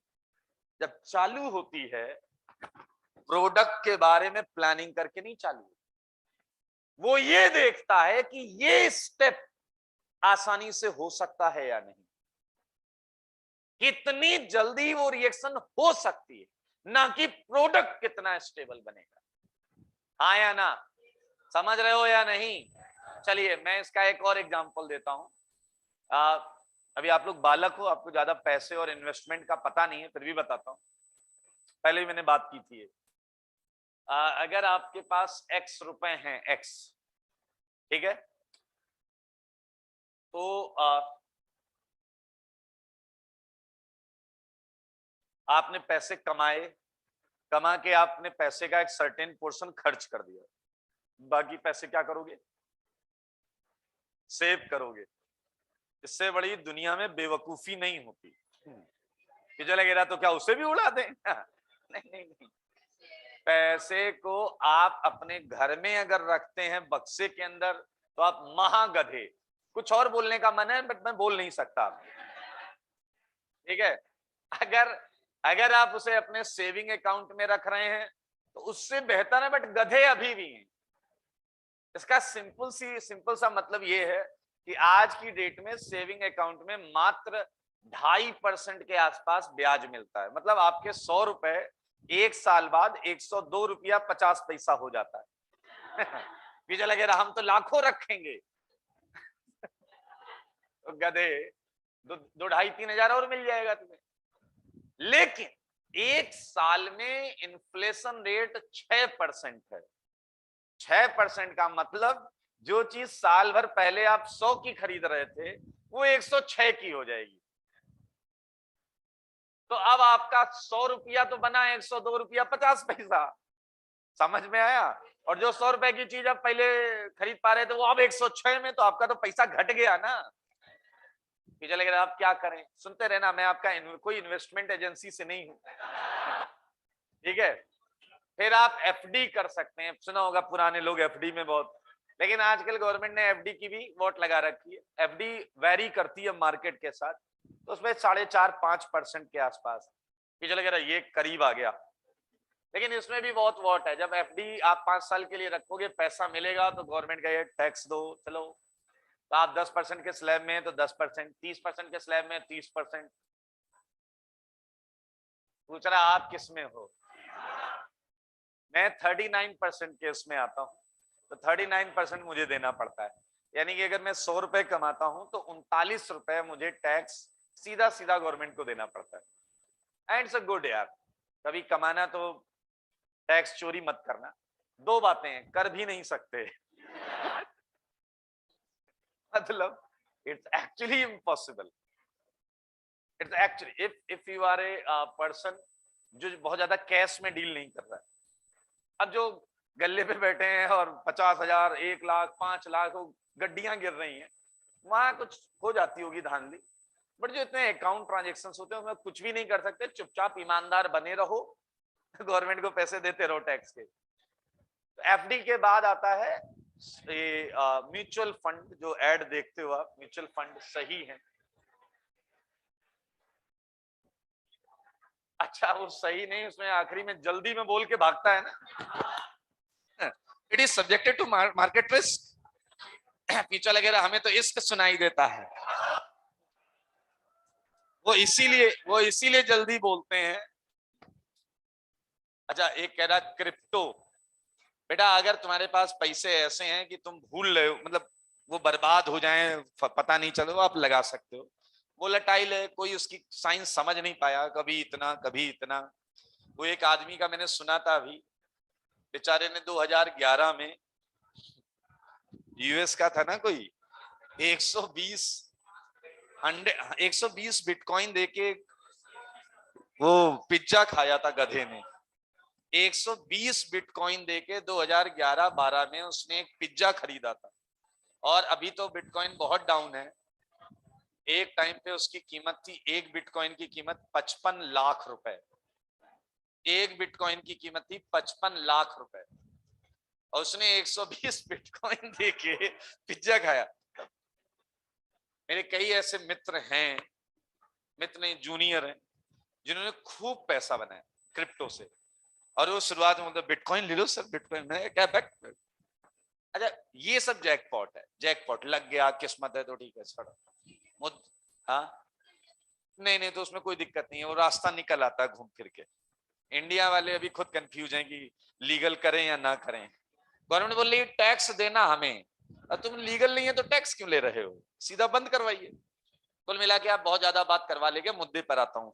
A: जब चालू होती है, प्रोडक्ट के बारे में प्लानिंग करके नहीं चालू, वो ये देखता है कि ये स्टेप आसानी से हो सकता है या नहीं, कितनी जल्दी वो रिएक्शन हो सकती है, ना कि प्रोडक्ट कितना स्टेबल बनेगा। हाँ या ना? समझ रहे हो या नहीं? चलिए मैं इसका एक और एग्जांपल देता हूं। अभी आप लोग बालक हो, आपको ज्यादा पैसे और इन्वेस्टमेंट का पता नहीं है, फिर भी बताता हूं। पहले भी मैंने बात की थी। अगर आपके पास x रुपए हैं, x, ठीक है, तो आपने पैसे कमाए, कमा के आपने पैसे का एक सर्टेन पोर्शन खर्च कर दिया, बाकी पैसे क्या करोगे? सेव करोगे। इससे बड़ी दुनिया में बेवकूफी नहीं होती कि जो लगेगा तो क्या उसे भी उड़ा दें? नहीं नहीं नहीं, पैसे को आप अपने घर में अगर रखते हैं बक्से के अंदर, तो आप महागधे। कुछ और बोलने का मन है बट मैं बोल नहीं सकता, ठीक है? अगर अगर आप उसे अपने सेविंग अकाउंट में रख रहे हैं तो उससे बेहतर है, बट गधे अभी भी हैं। इसका सिंपल सा मतलब ये है कि आज की डेट में सेविंग अकाउंट में मात्र 2.5% के आसपास ब्याज मिलता है। मतलब आपके 100 रुपए 1 साल बाद 102 रुपया 50 पैसा हो जाता है। पीछे लगे रहा हम तो लाखों रखेंगे। तो गधे 2-2.5-3 हजार और मिल जाएगा तुम्हें। लेकिन 1 साल में इन्फ्लेशन रेट 6% है। 6% का मतलब जो चीज साल भर पहले आप 100 की खरीद रहे थे वो 106 की हो जाएगी। तो अब आपका 100 रुपया तो बना 102 रुपया 50 पैसा। समझ में आया? और जो 100 रुपए की चीज आप पहले खरीद पा रहे थे वो अब 106 में, तो आपका तो पैसा घट गया ना। पीछे लग रहा आप क्या करें? सुनते रहना, मैं आपका कोई इन्वेस्टमेंट एजेंसी से नहीं हूं, ठीक है? फिर आप एफडी कर सकते हैं, सुना होगा पुराने लोग एफडी में बहुत, लेकिन आजकल गवर्नमेंट ने एफडी की भी वोट लगा रखी है। एफडी वेरी करती है मार्केट के साथ, तो उसमें 4.5-5% के आसपास। पीछे लग रहा ये करीब आ गया, लेकिन इसमें भी बहुत वॉट है। जब एफडी आप 5 साल के लिए रखोगे, पैसा मिलेगा तो गवर्नमेंट का ये टैक्स दो, चलो तो आप 10% के स्लैब में तो 10%, 30% के स्लैब में 30%। पूछ रहा आप किस में हो? मैं 39% के उसमें आता हूं, तो 39% मुझे देना पड़ता है। यानी कि अगर मैं 100 रुपए कमाता हूं तो 39 रुपए मुझे टैक्स सीधा सीधा गवर्नमेंट को देना पड़ता है। एंड इट्स अ गुड यार, कभी कमाना तो टैक्स चोरी मत करना। दो बातें हैं, कर भी नहीं सकते मतलब it's actually impossible. It's actually if you are a person जो बहुत ज्यादा कैश में डील नहीं कर रहा है। अब जो गल्ले पे बैठे हैं और 50,000, 1 लाख, 5 लाख गड्डियां गिर रही हैं, वहां कुछ हो जाती होगी धांधली। बट जो इतने अकाउंट ट्रांजेक्शन होते हैं उसमें कुछ भी नहीं कर सकते, चुपचाप ईमानदार बने रहो गवर्नमेंट को पैसे देते रहो टैक्स के। तो एफडी के बाद आता है म्यूचुअल फंड। जो एड देखते हो आप, म्यूचुअल फंड सही है। अच्छा वो सही नहीं, उसमें आखिरी में जल्दी में बोल के भागता है ना। It is subjected to market risk. Mutual वगैरह हमें तो इश्क सुनाई देता है, वो इसीलिए जल्दी बोलते हैं। अच्छा एक कह रहा क्रिप्टो, बेटा अगर तुम्हारे पास पैसे ऐसे हैं कि तुम भूल रहे हो, मतलब वो बर्बाद हो जाएं पता नहीं चलो, आप लगा सकते हो। वोलेटाइल है, कोई उसकी साइंस समझ नहीं पाया, कभी इतना कभी इतना। वो एक आदमी का मैंने सुना था अभी, बेचारे ने 2011 में, यूएस का था ना कोई, 120 बिटकॉइन देके वो पिज्जा खाया था गधे ने। 120 बिटकॉइन देके 2011-12 में उसने एक पिज्जा खरीदा था। और अभी तो बिटकॉइन बहुत डाउन है। एक टाइम पे उसकी कीमत थी, एक बिटकॉइन की कीमत 55 लाख रुपए। एक बिटकॉइन की कीमत थी 55 लाख रुपए और उसने 120 बिटकॉइन देके पिज्जा खाया। मेरे कई ऐसे मित्र हैं, मित्र नहीं जूनियर हैं, जिन्होंने खूब पैसा बनाया क्रिप्टो से। और वो शुरुआत में मतलब बिटकॉइन ले लो सर, बिटकॉइन में क्या बैक। अच्छा ये सब जैकपॉट है, जैकपॉट लग गया, किस्मत है तो ठीक है छोड़ो। हाँ नहीं तो उसमें कोई दिक्कत नहीं है, वो रास्ता निकल आता है घूम फिर के। इंडिया वाले अभी खुद कंफ्यूज हैं कि लीगल करें या ना करें। गवर्नमेंट बोल रही है टैक्स देना हमें, और तुम लीगल नहीं है तो टैक्स क्यों ले रहे हो, सीधा बंद करवाइए। कुल मिला के आप बहुत ज्यादा बात करवा लेंगे, मुद्दे पर आता हूं।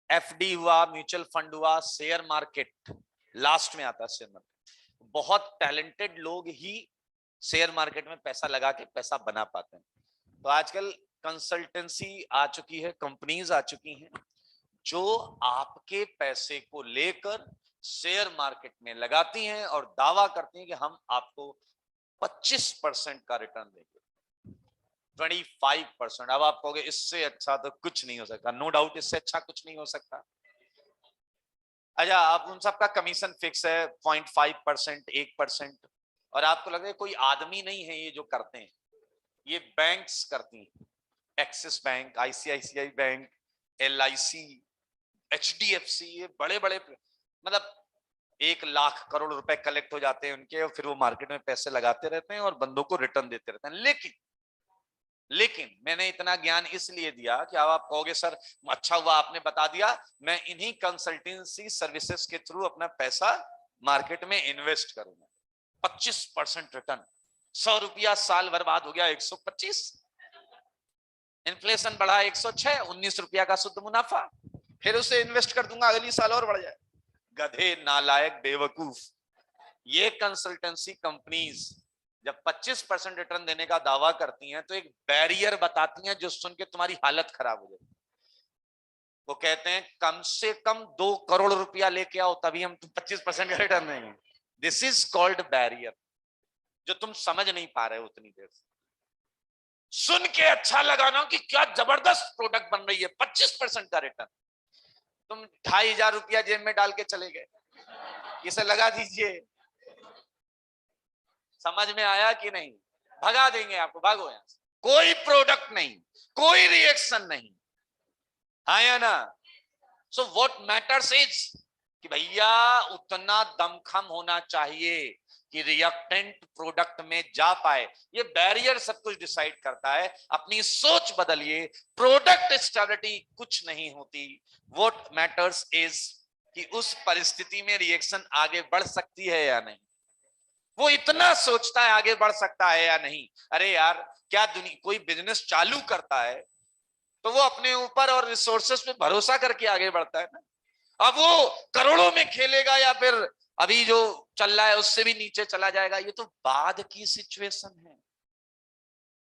A: एफडी हुआ, म्यूचुअल फंड हुआ, शेयर मार्केट लास्ट में आता है। शेयर मार्केट बहुत टैलेंटेड लोग ही शेयर मार्केट में पैसा लगा के पैसा बना पाते हैं। तो आजकल कंसल्टेंसी आ चुकी है, कंपनीज आ चुकी हैं जो आपके पैसे को लेकर शेयर मार्केट में लगाती हैं और दावा करती हैं कि हम आपको 25% का रिटर्न देंगे, 25%। अब आप कहोगे इससे अच्छा तो कुछ नहीं हो सकता। नो डाउट इससे अच्छा कुछ नहीं हो सकता। अच्छा आप उन सबका कमीशन फिक्स है 0.5%, 1%। और आपको लगे कोई आदमी नहीं है ये जो करते हैं, ये बैंक्स करती हैं। Axis bank, ICICI bank, LIC, HDFC, ये बड़े बड़े मतलब 1 लाख करोड़ रुपए कलेक्ट हो जाते हैं उनके, और फिर वो मार्केट में पैसे लगाते रहते हैं और बंदों को रिटर्न देते रहते हैं। लेकिन मैंने इतना ज्ञान इसलिए दिया कि अब आप कहोगे सर अच्छा हुआ आपने बता दिया, मैं इन्हीं कंसल्टेंसी सर्विसेज के थ्रू अपना पैसा मार्केट में इन्वेस्ट करूंगा। 25% रिटर्न, 100 रुपया साल बर्बाद हो गया 125, इन्फ्लेशन बढ़ा 106, 19 रुपया का शुद्ध मुनाफा, फिर उसे इन्वेस्ट कर दूंगा अगली साल और बढ़ जाए। गधे, नालायक, बेवकूफ। ये कंसल्टेंसी कंपनीज जब 25% रिटर्न देने का दावा करती हैं तो एक बैरियर बताती हैं जो सुन के तुम्हारी हालत खराब हो जाए। वो कहते हैं कम से कम 2 करोड़ रुपया लेके आओ तभी हम 25% का रिटर्न देंगे। दिस इज कॉल्ड बैरियर, जो तुम समझ नहीं पा रहे हो उतनी देर से। सुन के अच्छा लगा ना कि क्या जबरदस्त प्रोडक्ट बन रही है, 25% का रिटर्न। तुम 2,500 रुपया जेब में डाल के चले गए, इसे लगा दीजिए। समझ में आया कि नहीं? भगा देंगे आपको, भागो यहां से। कोई प्रोडक्ट नहीं, कोई रिएक्शन नहीं, हाँ या ना? सो व्हाट मैटर्स इज कि कि भैया उतना दमखम होना चाहिए कि रिएक्टेंट प्रोडक्ट में जा पाए। ये बैरियर सब कुछ डिसाइड करता है। अपनी सोच बदलिए, प्रोडक्ट स्टेबिलिटी कुछ नहीं होती। व्हाट मैटर्स इज कि उस परिस्थिति में रिएक्शन आगे बढ़ सकती है या नहीं। वो इतना सोचता है आगे बढ़ सकता है या नहीं। अरे यार, क्या दुनिया कोई बिजनेस चालू करता है तो वो अपने ऊपर और रिसोर्सेस पे भरोसा करके आगे बढ़ता है ना। अब वो करोड़ों में खेलेगा या फिर अभी जो चल रहा है उससे भी नीचे चला जाएगा, ये तो बाद की सिचुएशन है।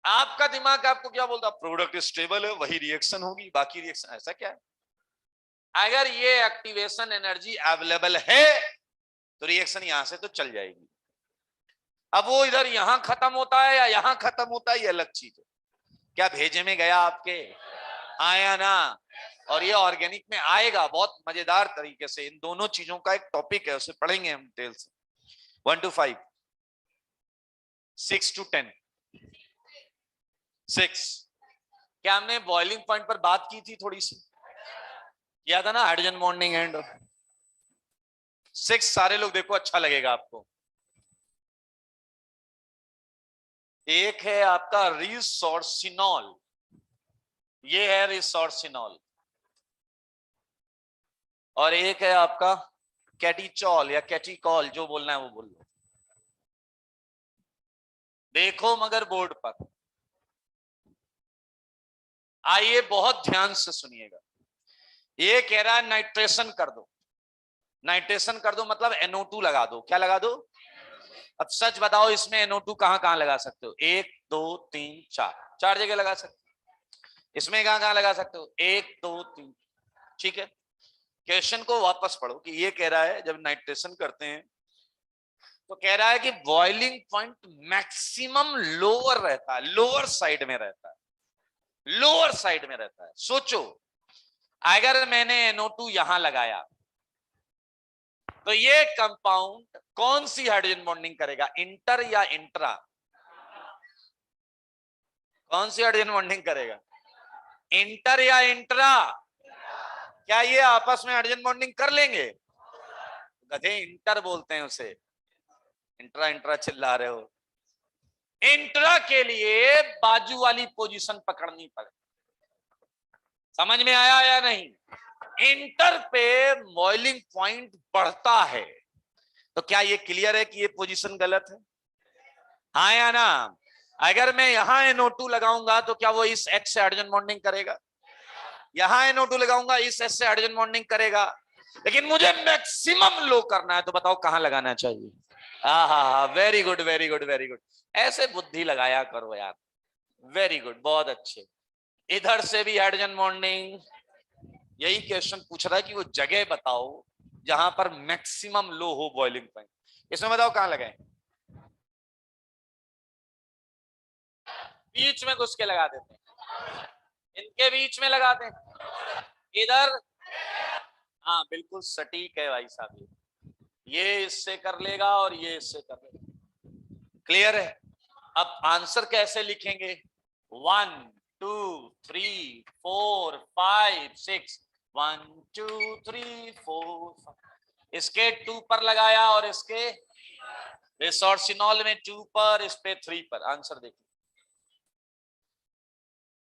A: आपका दिमाग आपको क्या बोलता, प्रोडक्ट स्टेबल है वही रिएक्शन होगी, बाकी रिएक्शन ऐसा क्या है। अगर ये एक्टिवेशन एनर्जी अवेलेबल है तो रिएक्शन यहां से तो चल जाएगी। अब वो इधर यहां खत्म होता है या यहां खत्म होता है ये अलग चीज है। क्या भेजे में गया आपके, आया ना। और ये ऑर्गेनिक में आएगा बहुत मजेदार तरीके से। इन दोनों चीजों का एक टॉपिक है, उसे पढ़ेंगे हम डिटेल से। 1 to 5, 6 to 10, 6। क्या हमने बॉइलिंग पॉइंट पर बात की थी, थोड़ी सी किया था ना, हाइड्रोजन बॉन्डिंग एंड 6। सारे लोग देखो, अच्छा लगेगा आपको। एक है आपका रिसोर्सिनॉल, ये है रिसोर्सिनॉल। और एक है आपका कैटिचॉल या कैटिकॉल, जो बोलना है वो बोल लो। देखो मगर बोर्ड पर, आइए बहुत ध्यान से सुनिएगा। ये कह रहा है नाइट्रेशन कर दो। नाइट्रेशन कर दो मतलब NO2 लगा दो। क्या लगा दो। अब सच बताओ, इसमें NO2 कहां कहां लगा सकते हो। 1 2 3 4, 4 जगह लगा सकते हो। इसमें कहां कहां लगा सकते हो, 1 2 3। ठीक है, क्वेश्चन को वापस पढ़ो कि ये कह रहा है जब नाइट्रेशन करते हैं तो कह रहा है कि बॉइलिंग पॉइंट मैक्सिमम लोअर रहता है, लोअर साइड में रहता है, लोअर साइड में रहता है। सोचो, अगर मैंने NO2 यहां लगाया तो ये कंपाउंड कौन सी हाइड्रोजन बॉन्डिंग करेगा, इंटर या इंट्रा। कौन सी हाइड्रोजन बॉन्डिंग करेगा, इंटर या इंट्रा। क्या ये आपस में हाइड्रोजन बॉन्डिंग कर लेंगे। गधे इंटर बोलते हैं उसे, इंट्रा इंट्रा चिल्ला रहे हो। इंट्रा के लिए बाजू वाली पोजीशन पकड़नी पड़े। समझ में आया या नहीं। इंटर पे बॉइलिंग पॉइंट बढ़ता है, तो क्या ये क्लियर है कि ये पोजीशन गलत है, हाँ या ना। अगर मैं यहां NO2 लगाऊंगा तो क्या वो इस H से हाइड्रोजन बॉन्डिंग करेगा, यहां NO2 लगाऊंगा इस H से हाइड्रोजन बॉन्डिंग करेगा। लेकिन मुझे मैक्सिमम लो करना है तो बताओ कहां लगाना चाहिए। हाँ, very good very good very good. ऐसे बुद्धि लगाया करो यार, वेरी गुड, बहुत अच्छे। इधर से भी हाइड्रोजन बॉन्डिंग। यही क्वेश्चन पूछ रहा है कि वो जगह बताओ जहां पर मैक्सिमम लो हो बॉइलिंग पॉइंट। इसमें बताओ कहां लगाएं, बीच में घुस के लगा देते हैं, इनके बीच में लगा दें, इधर। हाँ बिल्कुल सटीक है भाई साहब, ये इससे कर लेगा और ये इससे कर लेगा। क्लियर है। अब आंसर कैसे लिखेंगे, 1 2 3 4 5 6, 1 2 3 4 5। इसके 2 पर लगाया और इसके रिसोर्सिनॉल में 2 पर, इस पे 3 पर। आंसर देखिए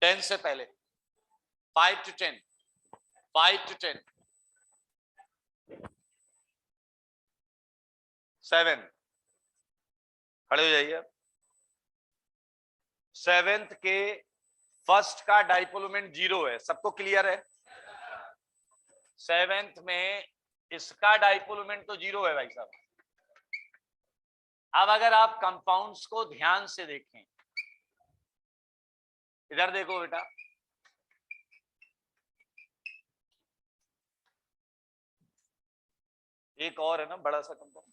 A: 10 से पहले, 5 to 10, 5 to 10, 7। खड़े हो जाइए। 7th के फर्स्ट का डाइपोल मोमेंट 0 है, सबको क्लियर है। 7th में इसका डाइपोल मोमेंट तो 0 है भाई साहब। अब अगर आप कंपाउंड्स को ध्यान से देखें, इधर देखो बेटा, एक और है ना बड़ा सा कंपाउंड,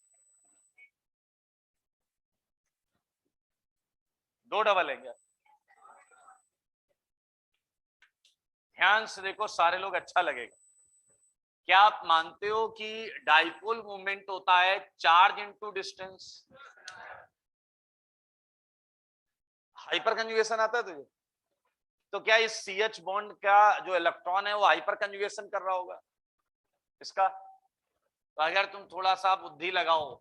A: 2 डबल है क्या। ध्यान से देखो सारे लोग, अच्छा लगेगा। क्या आप मानते हो कि डाइपोल मूवमेंट होता है charge into distance. Hyper conjugation आता है तुझे, तो क्या इस CH बॉन्ड का जो इलेक्ट्रॉन है वो हाइपर कंजुगेशन कर रहा होगा इसका। तो अगर तुम थोड़ा सा बुद्धि लगाओ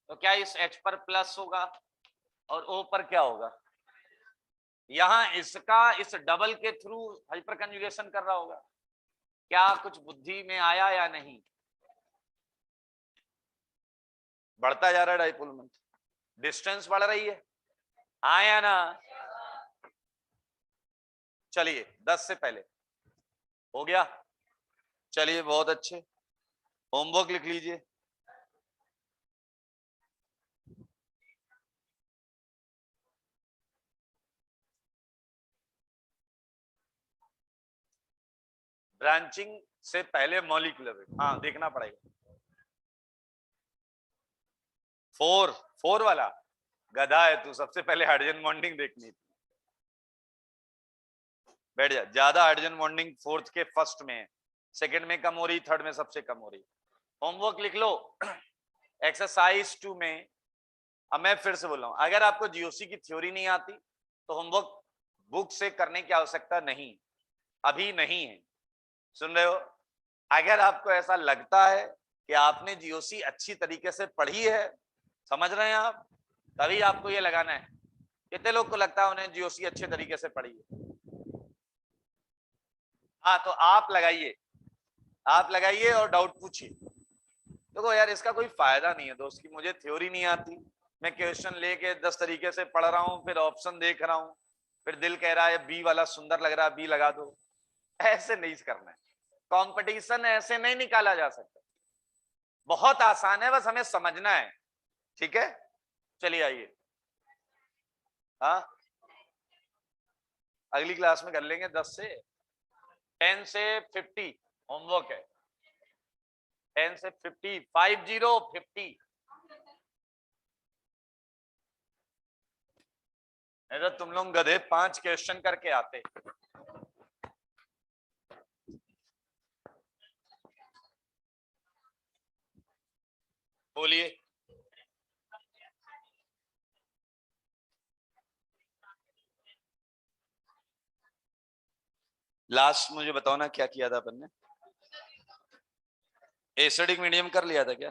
A: तो क्या इस H पर प्लस होगा और O पर क्या होगा? यहां इसका इस डबल के थ्रू हाइपर कंजुगेशन कर रहा होगा। क्या कुछ बुद्धि में आया या नहीं? बढ़ता जा रहा है डाइपोल मोमेंट, डिस्टेंस बढ़ रही है, आया ना? चलिए 10 से पहले हो गया। चलिए बहुत अच्छे, होमवर्क लिख लीजिए। ब्रांचिंग से पहले मॉलिक्यूलर वेट, हाँ देखना पड़ेगा। 4 वाला गधा है तू, सबसे पहले हाइड्रोजन बॉन्डिंग देखनी थी। बैठ जा, ज्यादा हाइड्रोजन बॉन्डिंग 4th के फर्स्ट में है, सेकंड में कम हो रही, थर्ड में सबसे कम हो रही। होमवर्क लिख लो। एक्सरसाइज 2 में, अब मैं फिर से बोल रहा हूं, अगर आपको जीओसी की थ्योरी नहीं आती तो होमवर्क बुक से करने की आवश्यकता नहीं, अभी नहीं है। सुन रहे हो? अगर आपको ऐसा लगता है कि आपने जीओसी अच्छी तरीके से पढ़ी है, समझ रहे हैं आप, तभी आपको ये लगाना है। कितने लोग को लगता है उन्हें जीओसी अच्छे तरीके से पढ़ी है? हाँ तो आप लगाइए और डाउट पूछिए। देखो यार, इसका कोई फायदा नहीं है दोस्त की मुझे थ्योरी नहीं आती, मैं क्वेश्चन लेके 10 तरीके से पढ़ रहा हूँ, फिर ऑप्शन देख रहा हूँ, फिर दिल कह रहा है बी वाला सुंदर लग रहा है, बी लगा दो। ऐसे नहीं करना है, कंपटीशन ऐसे नहीं निकाला जा सकता। बहुत आसान है, बस हमें समझना है। ठीक है, चलिए आइए। हाँ अगली क्लास में कर लेंगे। 10 से 10 से 50 होमवर्क है। 10 से 50, 50। नहीं तो तुम लोग गधे 5 क्वेश्चन करके आते। बोलिए। लास्ट मुझे बताओ ना, क्या किया था अपन ने? एसिडिक मीडियम कर लिया था क्या?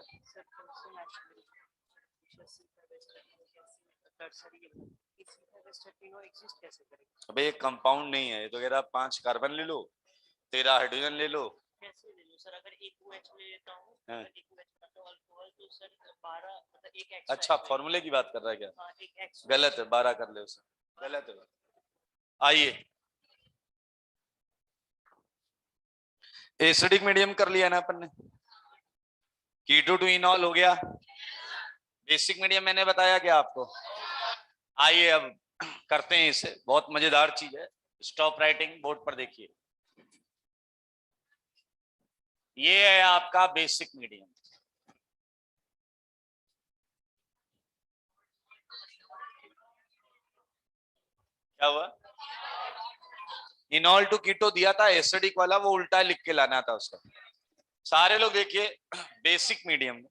A: अबे कंपाउंड नहीं है ये तो, कह रहा 5 कार्बन ले लो, 13 हाइड्रोजन ले लो।
B: कैसे ले लो सर? अगर एक OH ले लेता हूँ,
A: हाँ।
B: एक OH मतलब अल्कोहल, तो सर 12 मतलब एक
A: अच्छा फॉर्मूले की बात कर रहा है क्या?
B: हाँ, एक एक्स
A: गलत है, 12 कर ले उसे, गलत है। आइए, एसिडिक मीडियम कर लिया ना अपन ने, कीटो टू इनॉल हो गया। बेसिक मीडियम मैंने बताया क्या आपको? आइए अब करते हैं इसे, बहुत मजेदार चीज है। स्टॉप राइटिंग, बोर्ड पर देखिए, ये है आपका बेसिक मीडियम। क्या हुआ? इनॉल टू कीटो दिया था, एसिडिक वाला वो उल्टा लिख के लाना था उसका। सारे लोग देखिए, बेसिक मीडियम,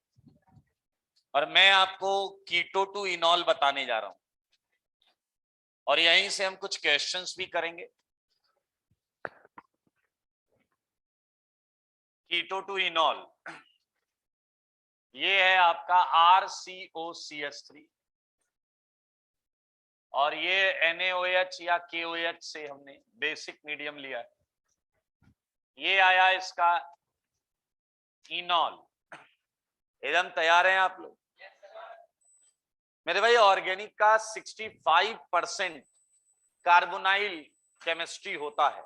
A: और मैं आपको कीटो टू इनॉल बताने जा रहा हूं, और यहीं से हम कुछ क्वेश्चंस भी करेंगे। कीटो टू इनॉल, ये है आपका RCOCH3, और ये NaOH या KOH से हमने बेसिक मीडियम लिया है। ये आया इसका इनॉल। एकदम तैयार हैं आप लोग? मेरे भाई, ऑर्गेनिक का 65% कार्बोनाइल केमिस्ट्री होता है,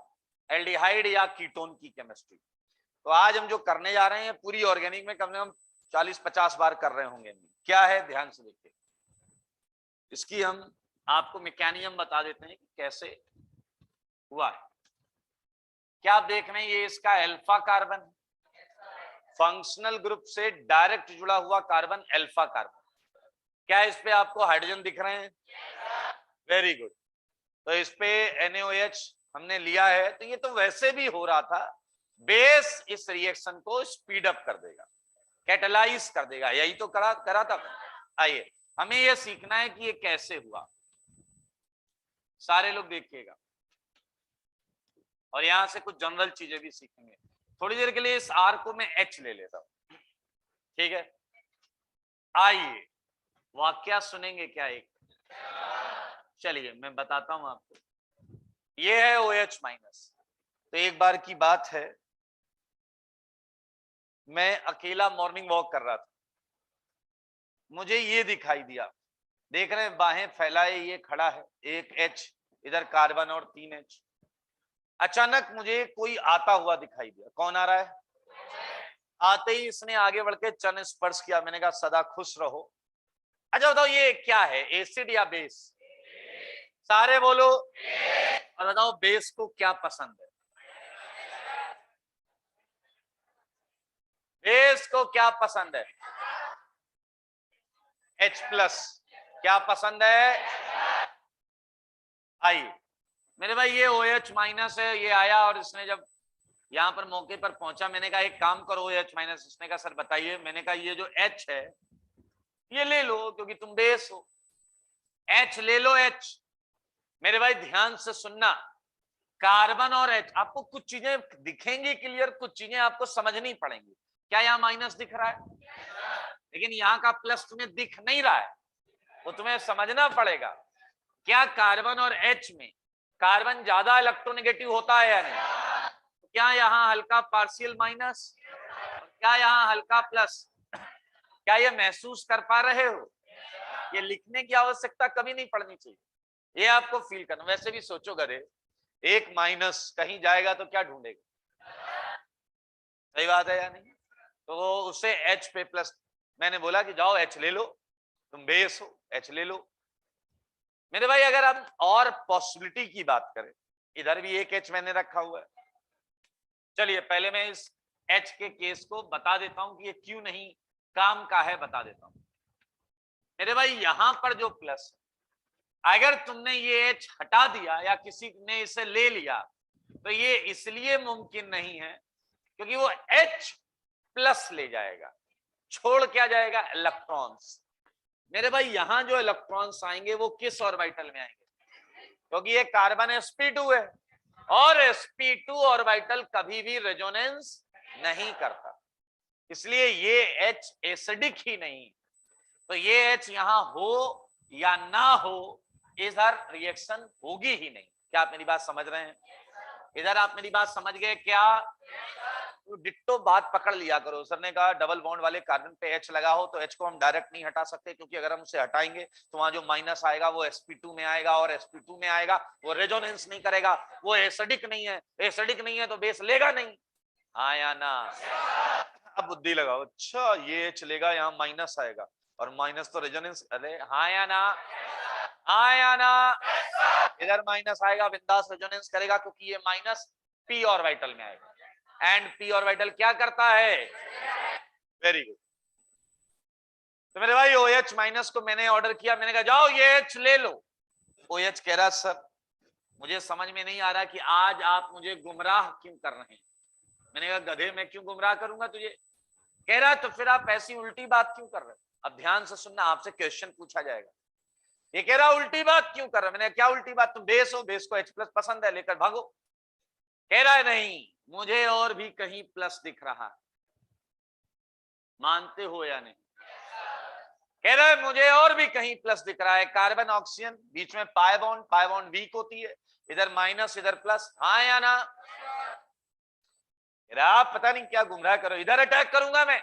A: एल्डिहाइड या कीटोन की केमिस्ट्री। तो आज हम जो करने जा रहे हैं पूरी ऑर्गेनिक में कम से कम 40-50 बार कर रहे होंगे। क्या है, ध्यान से देखिए, इसकी हम आपको मैकेनिज्म बता देते हैं कि कैसे हुआ है। क्या आप देख रहे हैं, ये इसका अल्फा कार्बन, फंक्शनल ग्रुप से डायरेक्ट जुड़ा हुआ कार्बन अल्फा कार्बन। क्या इस पे आपको हाइड्रोजन दिख रहे हैं? Very good. तो इस पे NaOH हमने लिया है, तो ये तो वैसे भी हो रहा था, बेस इस रिएक्शन को स्पीड अप कर देगा, कैटलाइज कर देगा, यही तो करा था। आइए, हमें यह सीखना है कि ये कैसे हुआ। सारे लोग देखिएगा, और यहां से कुछ जनरल चीजें भी सीखेंगे। थोड़ी देर के लिए इस R को मैं H ले लेता हूं, ठीक है, आइए वाक्या सुनेंगे क्या एक? चलिए मैं बताता हूं आपको। ये है OH माइनस। तो एक बार की बात है, मैं अकेला मॉर्निंग वॉक कर रहा था, मुझे ये दिखाई दिया, देख रहे हैं बाहें फैलाए ये खड़ा है, एक H इधर कार्बन और 3 H। अचानक मुझे कोई आता हुआ दिखाई दिया। कौन आ रहा है? आते ही इसने आगे बढ़ के चरण स्पर्श किया। मैंने कहा सदा खुश रहो। अच्छा बताओ ये क्या है, एसिड या बेस? सारे बोलो। और बताओ बेस को क्या पसंद है? बेस को क्या पसंद है? H+। क्या पसंद है? आइए मेरे भाई, ये OH माइनस है, ये आया और इसने जब यहां पर मौके पर पहुंचा, मैंने कहा एक काम करो OH माइनस। इसने कहा सर बताइए। मैंने कहा ये जो H है ये ले लो क्योंकि तुम बेस हो। H ले लो, H। मेरे भाई ध्यान से सुनना, कार्बन और H आपको कुछ चीजें दिखेंगी क्लियर, कुछ चीजें आपको समझनी पड़ेंगी। क्या यहाँ माइनस दिख रहा है? लेकिन यहाँ का प्लस तुम्हें दिख नहीं रहा है, वो तुम्हें समझना पड़ेगा। क्या कार्बन और H में कार्बन ज्यादा इलेक्ट्रोनेगेटिव होता है या नहीं? क्या यहाँ हल्का पार्शियल माइनस, क्या यहाँ हल्का प्लस? क्या ये महसूस कर पा रहे हो? ये लिखने की आवश्यकता कभी नहीं पड़नी चाहिए, ये आपको फील करना। वैसे भी सोचो गधे, एक माइनस कहीं जाएगा तो क्या ढूंढेगा? सही बात है या नहीं? तो उसे H पे प्लस, मैंने बोला कि जाओ H ले लो, तुम बेस हो, H ले लो। मेरे भाई अगर हम और पॉसिबिलिटी की बात करें, इधर भी एक H मैंने रखा हुआ है। चलिए पहले मैं इस H के केस को बता देता हूं कि ये क्यों नहीं काम का है, बता देता हूं। मेरे भाई यहां पर जो प्लस, अगर तुमने ये H हटा दिया या किसी ने इसे ले लिया तो ये इसलिए मुमकिन नहीं है क्योंकि वो H प्लस ले जाएगा, छोड़ क्या जाएगा? इलेक्ट्रॉन्स। मेरे भाई यहां जो इलेक्ट्रॉन्स आएंगे वो किस ऑर्बिटल में आएंगे? क्योंकि ये कार्बन sp2 है और sp2 ऑर्बिटल कभी भी रेजोनेंस नहीं करता, इसलिए ये H एसिडिक ही नहीं। तो ये H यहां हो या ना हो, इधर रिएक्शन होगी ही नहीं। क्या आप मेरी बात समझ रहे हैं? इधर आप मेरी बात समझ गए क्या? तो डिट्टो बात पकड़ लिया करो। सर ने कहा डबल बॉन्ड वाले कार्बन पे H लगा हो तो H को हम डायरेक्ट नहीं हटा सकते, क्योंकि अगर हम उसे हटाएंगे तो वहां जो माइनस आएगा वो sp2 में आएगा, और sp2 में आएगा वो रेजोनेंस नहीं करेगा, वो एसिडिक नहीं है। एसिडिक नहीं है तो बेस लेगा नहीं। हाँ या ना? अब बुद्धि लगाओ। अच्छा ये H लेगा, यहाँ माइनस आएगा, और माइनस तो रेजोनेंस। अरे हाँ या ना? हाँ या ना? इधर माइनस आएगा, बिंदास रेजोनेंस करेगा, क्योंकि ये माइनस p ऑर्बिटल में आएगा, एंड p ऑर्बिटल क्या करता है? Very good. तो मेरे भाई OH माइनस को मैंने ऑर्डर किया, मैंने कहा जाओ ये H ले लो। OH कह रहा सर मुझे समझ में नहीं आ रहा कि आज आप मुझे गुमराह क्यों कर रहे हैं। मैंने कहा गधे मैं क्यों गुमराह करूंगा तुझे? कह रहा तो फिर आप ऐसी उल्टी बात क्यों कर रहे हो? अब ध्यान से सुनना, आपसे क्वेश्चन पूछा जाएगा। ये कह रहा उल्टी बात क्यों कर रहा है? मैंने क्या उल्टी बात? तुम बेस हो, बेस को H+ पसंद है, लेकर भागो। कह रहा है नहीं मुझे और भी कहीं प्लस दिख रहा है। मानते हो या नहीं? कह रहा है मुझे और भी कहीं प्लस दिख रहा है। कार्बन ऑक्सीजन बीच में पाई बॉन्ड वीक होती है, इधर माइनस इधर प्लस। हाँ या ना? आप पता नहीं क्या गुमराह करो, इधर अटैक करूंगा मैं।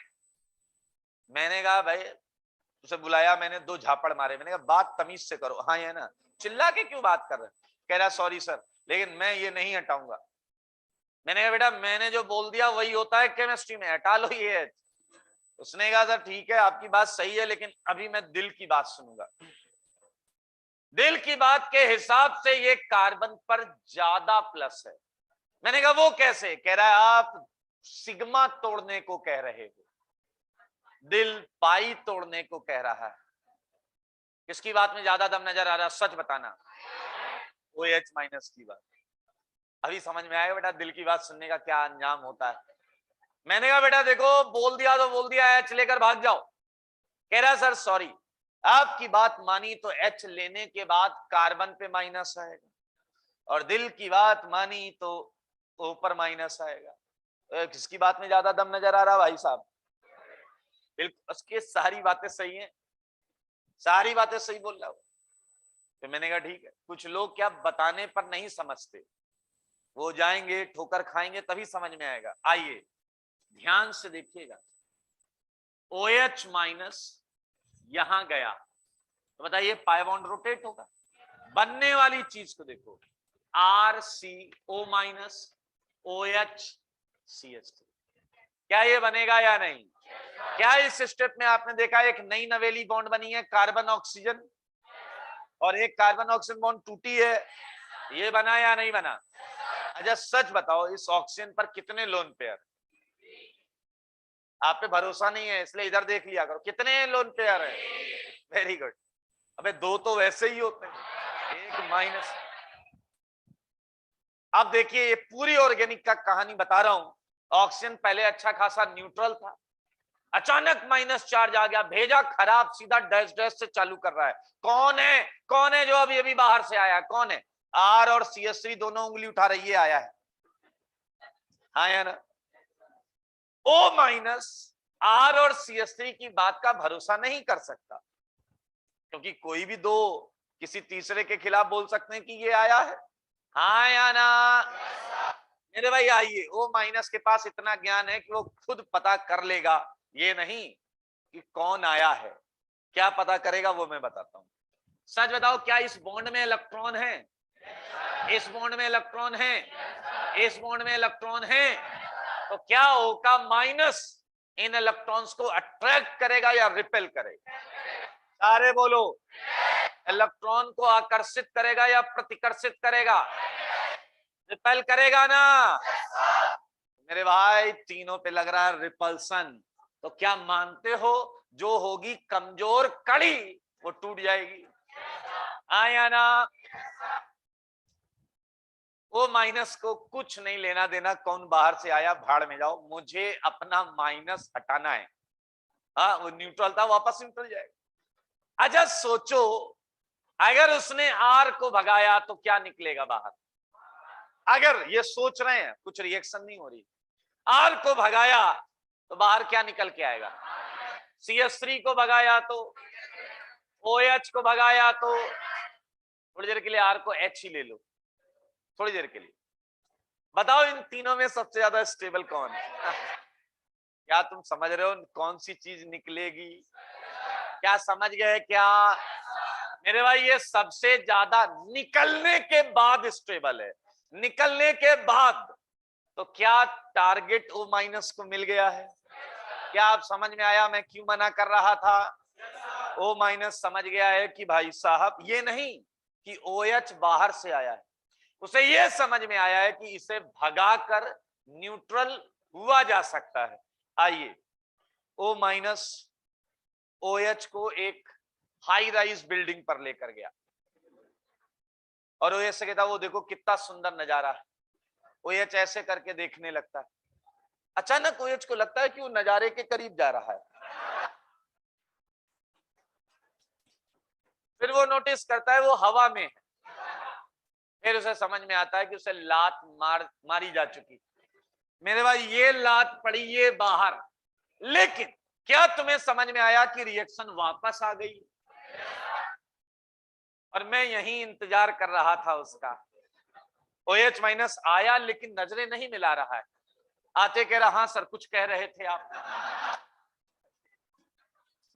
A: मैंने कहा भाई, उसे बुलाया मैंने, 2 झापड़ मारे। मैंने कहा बात तमीज से करो, हाँ या ना? चिल्ला के क्यों बात कर रहे? कह रहा सॉरी सर लेकिन मैं ये नहीं हटाऊंगा। मैंने कहा बेटा मैंने जो बोल दिया वही होता है केमिस्ट्री में, हटा लो ये। उसने कहा सर ठीक है आपकी बात सही है, लेकिन अभी मैं दिल की बात सुनूंगा। दिल की बात के हिसाब से ये कार्बन पर ज्यादा प्लस है। मैंने कहा वो कैसे? कह रहा है आप सिग्मा तोड़ने को कह रहे हो, दिल पाई तोड़ने को कह रहा है। किसकी बात में ज्यादा दम नजर आ रहा है? सच बताना। OH माइनस की बात। अभी समझ में आएगा बेटा दिल की बात सुनने का क्या अंजाम होता है। मैंने कहा बेटा देखो बोल दिया तो बोल दिया, H लेकर भाग जाओ। कह रहा सर सॉरी, आपकी बात मानी तो H लेने के बाद कार्बन पे माइनस आएगा, और दिल की बात मानी तो ऊपर माइनस आएगा। किसकी बात में ज्यादा दम नजर आ रहा भाई साहब? बिल्कुल, उसके सारी बातें सही हैं, सारी बातें सही बोल रहा हूं। तो मैंने कहा ठीक है। कुछ लोग क्या बताने पर नहीं समझते, वो जाएंगे ठोकर खाएंगे तभी समझ में आएगा। आइए ध्यान से देखिएगा, OH माइनस यहां गया तो बताइए पाई बॉन्ड रोटेट होगा। बनने वाली चीज को देखो, RCO माइनस OH CH3, क्या ये बनेगा या नहीं? क्या इस स्टेप में आपने देखा एक नई नवेली बॉन्ड बनी है कार्बन ऑक्सीजन, और एक कार्बन ऑक्सीजन बॉन्ड टूटी है, ये बना या नहीं बना? अच्छा सच बताओ, इस ऑक्सीजन पर कितने लोन पेयर? आप पे भरोसा नहीं है इसलिए इधर देख लिया करो, कितने लोन पेयर है? Very good. अबे दो तो वैसे ही होते हैं, एक माइनस। अब देखिए ये पूरी ऑर्गेनिक का कहानी बता रहा हूं। ऑक्सीजन पहले अच्छा खासा न्यूट्रल था, अचानक माइनस चार्ज आ गया, भेजा खराब, सीधा डैश डैश से चालू कर रहा है। कौन है? कौन है जो अभी अभी बाहर से आया? कौन है? R और CH3 दोनों उंगली उठा रही है, आया है। हाँ या ना? O माइनस R और CH3 की बात का भरोसा नहीं कर सकता, क्योंकि कोई भी दो किसी तीसरे के खिलाफ बोल सकते हैं कि ये आया है। हाँ या ना? मेरे भाई आइए, O माइनस के पास इतना ज्ञान है कि वो खुद पता कर लेगा, ये नहीं कि कौन आया है। क्या पता करेगा वो मैं बताता हूं। सच बताओ, क्या इस बॉन्ड में इलेक्ट्रॉन है? इस बॉन्ड में इलेक्ट्रॉन है? इस बॉन्ड में इलेक्ट्रॉन है? तो क्या O का माइनस इन इलेक्ट्रॉन्स को अट्रैक्ट करेगा या रिपेल करेगा? सारे बोलो, इलेक्ट्रॉन को आकर्षित करेगा या प्रतिकर्षित करेगा? रिपेल करेगा ना? मेरे भाई तीनों पे लग रहा है रिपल्सन। तो क्या मानते हो जो होगी कमजोर कड़ी वो टूट जाएगी? आया ना? वो माइनस को कुछ नहीं लेना देना, कौन बाहर से आया भाड़ में जाओ, मुझे अपना माइनस हटाना है। हाँ वो न्यूट्रल था, वापस न्यूट्रल जाएगा। अच्छा सोचो, अगर उसने R को भगाया तो क्या निकलेगा बाहर? अगर ये सोच रहे हैं, कुछ रिएक्शन नहीं हो रही, R को भगाया तो बाहर क्या निकल के आएगा? CH3 को भगाया तो, OH को भगाया तो, थोड़ी देर के लिए R को H ही ले लो, थोड़ी देर के लिए बताओ इन तीनों में सबसे ज्यादा स्टेबल कौन है? क्या तुम समझ रहे हो कौन सी चीज निकलेगी? क्या समझ गए क्या? मेरे भाई ये सबसे ज्यादा निकलने के बाद स्टेबल है, निकलने के बाद। तो क्या टारगेट O माइनस को मिल गया है? क्या आप समझ में आया मैं क्यों मना कर रहा था? O माइनस समझ गया है कि भाई साहब ये नहीं कि OH बाहर से आया है, उसे ये समझ में आया है कि इसे भगाकर न्यूट्रल हुआ जा सकता है। आइए, O माइनस OH को एक हाई राइज बिल्डिंग पर लेकर गया और OH से कहता वो देखो कितना सुंदर नजारा है। OH ऐसे करके देखने लगता है, अचानक OH को लगता है कि वो नजारे के करीब जा रहा है। फिर वो नोटिस करता है वो हवा में है। फिर उसे समझ में आता है कि उसे लात मारी जा चुकी। मेरे भाई ये लात पड़ी ये बाहर, लेकिन क्या तुम्हें समझ में आया कि रिएक्शन वापस आ गई? और मैं यही इंतजार कर रहा था उसका। OH माइनस आया लेकिन नजरें नहीं मिला रहा है। आते कह रहा हाँ सर कुछ कह रहे थे आप।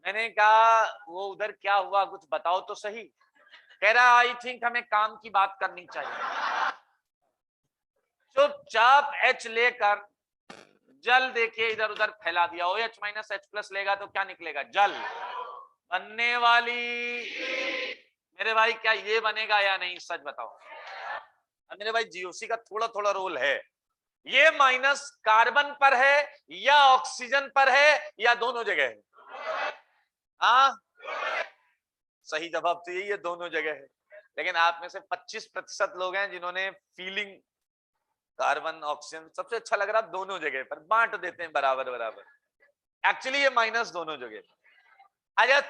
A: मैंने कहा वो उधर क्या हुआ कुछ बताओ तो सही। कह रहा आई थिंक हमें काम की बात करनी चाहिए। चुपचाप H लेकर जल देखिए इधर उधर फैला दिया। OH माइनस H प्लस लेगा तो क्या निकलेगा? जल बनने वाली। मेरे भाई क्या ये बनेगा या नहीं? सच बताओ। मेरे भाई GOC का थोड़ा थोड़ा रोल है। ये माइनस कार्बन पर है या ऑक्सीजन पर है या दोनों जगह है? हाँ सही जवाब तो यही है, दोनों जगह है। लेकिन आप में से 25% लोग हैं जिन्होंने फीलिंग कार्बन ऑक्सीजन सबसे अच्छा लग रहा, दोनों जगह पर बांट देते हैं बराबर बराबर। एक्चुअली ये माइनस दोनों जगह। अच्छा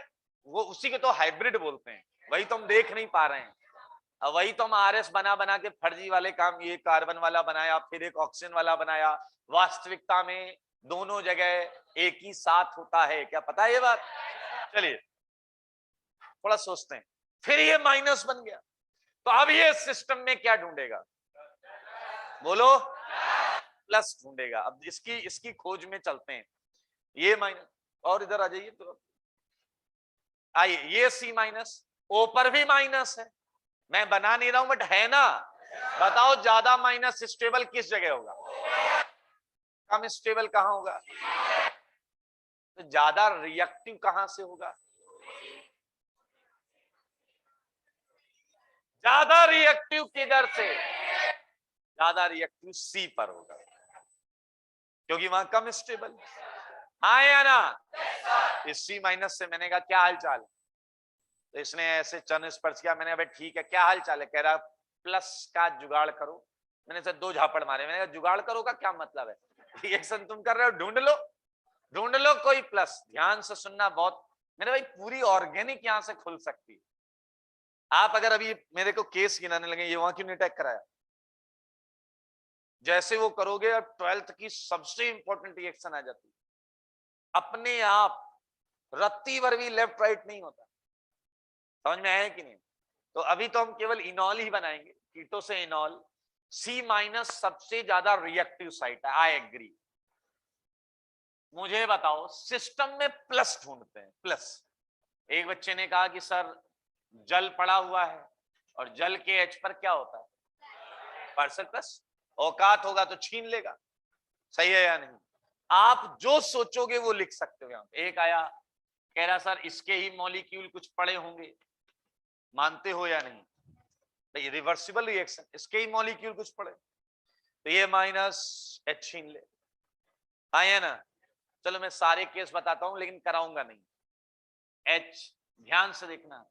A: वो उसी के तो हाइब्रिड बोलते हैं, वही तो हम देख नहीं पा रहे हैं। वही तो हम RS बना बना के फर्जी वाले काम, ये कार्बन वाला बनाया फिर एक ऑक्सीजन वाला बनाया। वास्तविकता में दोनों जगह एक ही साथ होता है, क्या पता है ये बात? चलिए थोड़ा सोचते हैं। फिर ये माइनस बन गया, तो अब ये सिस्टम में क्या ढूंढेगा? बोलो, प्लस ढूंढेगा। अब इसकी खोज में चलते हैं। ये माइनस, और इधर आ जाइए तो आइए, ये सी माइनस, ओ पर भी माइनस है, मैं बना नहीं रहा हूं बट है ना। बताओ ज्यादा माइनस स्टेबल किस जगह होगा? कम स्टेबल कहां होगा? तो ज्यादा रिएक्टिव कहां से होगा? ज्यादा रिएक्टिव किधर से? ज्यादा रिएक्टिव सी पर होगा, क्योंकि वहां कम स्टेबल। हाँ या ना? इस सी माइनस से मैंने कहा क्या हाल चाल, तो इसने ऐसे चरण स्पर्श किया। मैंने कहा ठीक है, क्या हाल चाल है? कह रहा प्लस का जुगाड़ करो। मैंने से 2 झापड़ मारे। मैंने कहा जुगाड़ करो का क्या मतलब है? रिएक्शन तुम कर रहे हो, ढूंढ लो कोई प्लस। ध्यान से सुनना बहुत, मेरे भाई पूरी ऑर्गेनिक यहां से खुल सकती है। आप अगर अभी मेरे को केस गिनाने लगे, ये वहां क्यों नहीं अटैक कराया, जैसे वो करोगे और 12th की सबसे इंपॉर्टेंट रिएक्शन आ जाती है अपने आप। रत्ती भर भी लेफ्ट राइट नहीं होता। समझ में आया कि नहीं? तो अभी तो हम केवल इनॉल ही बनाएंगे, कीटो से इनॉल। सी माइनस सबसे ज्यादा रिएक्टिव साइट है, आई एग्री। मुझे बताओ, सिस्टम में प्लस ढूंढते हैं, प्लस। एक बच्चे ने कहा कि सर जल पड़ा हुआ है और जल के एच पर क्या होता है? Partial plus. औकात होगा तो छीन लेगा, सही है या नहीं? आप जो सोचोगे वो लिख सकते हो। यहां एक आया कह रहा सर इसके ही मॉलिक्यूल कुछ पड़े होंगे, मानते हो या नहीं? भाई रिवर्सिबल रिएक्शन, इसके ही मॉलिक्यूल कुछ पड़े, तो ये माइनस एच छीन ले। हाँ या ना? चलो मैं सारे केस बताता हूं लेकिन कराऊंगा नहीं। एच, ध्यान से देखना,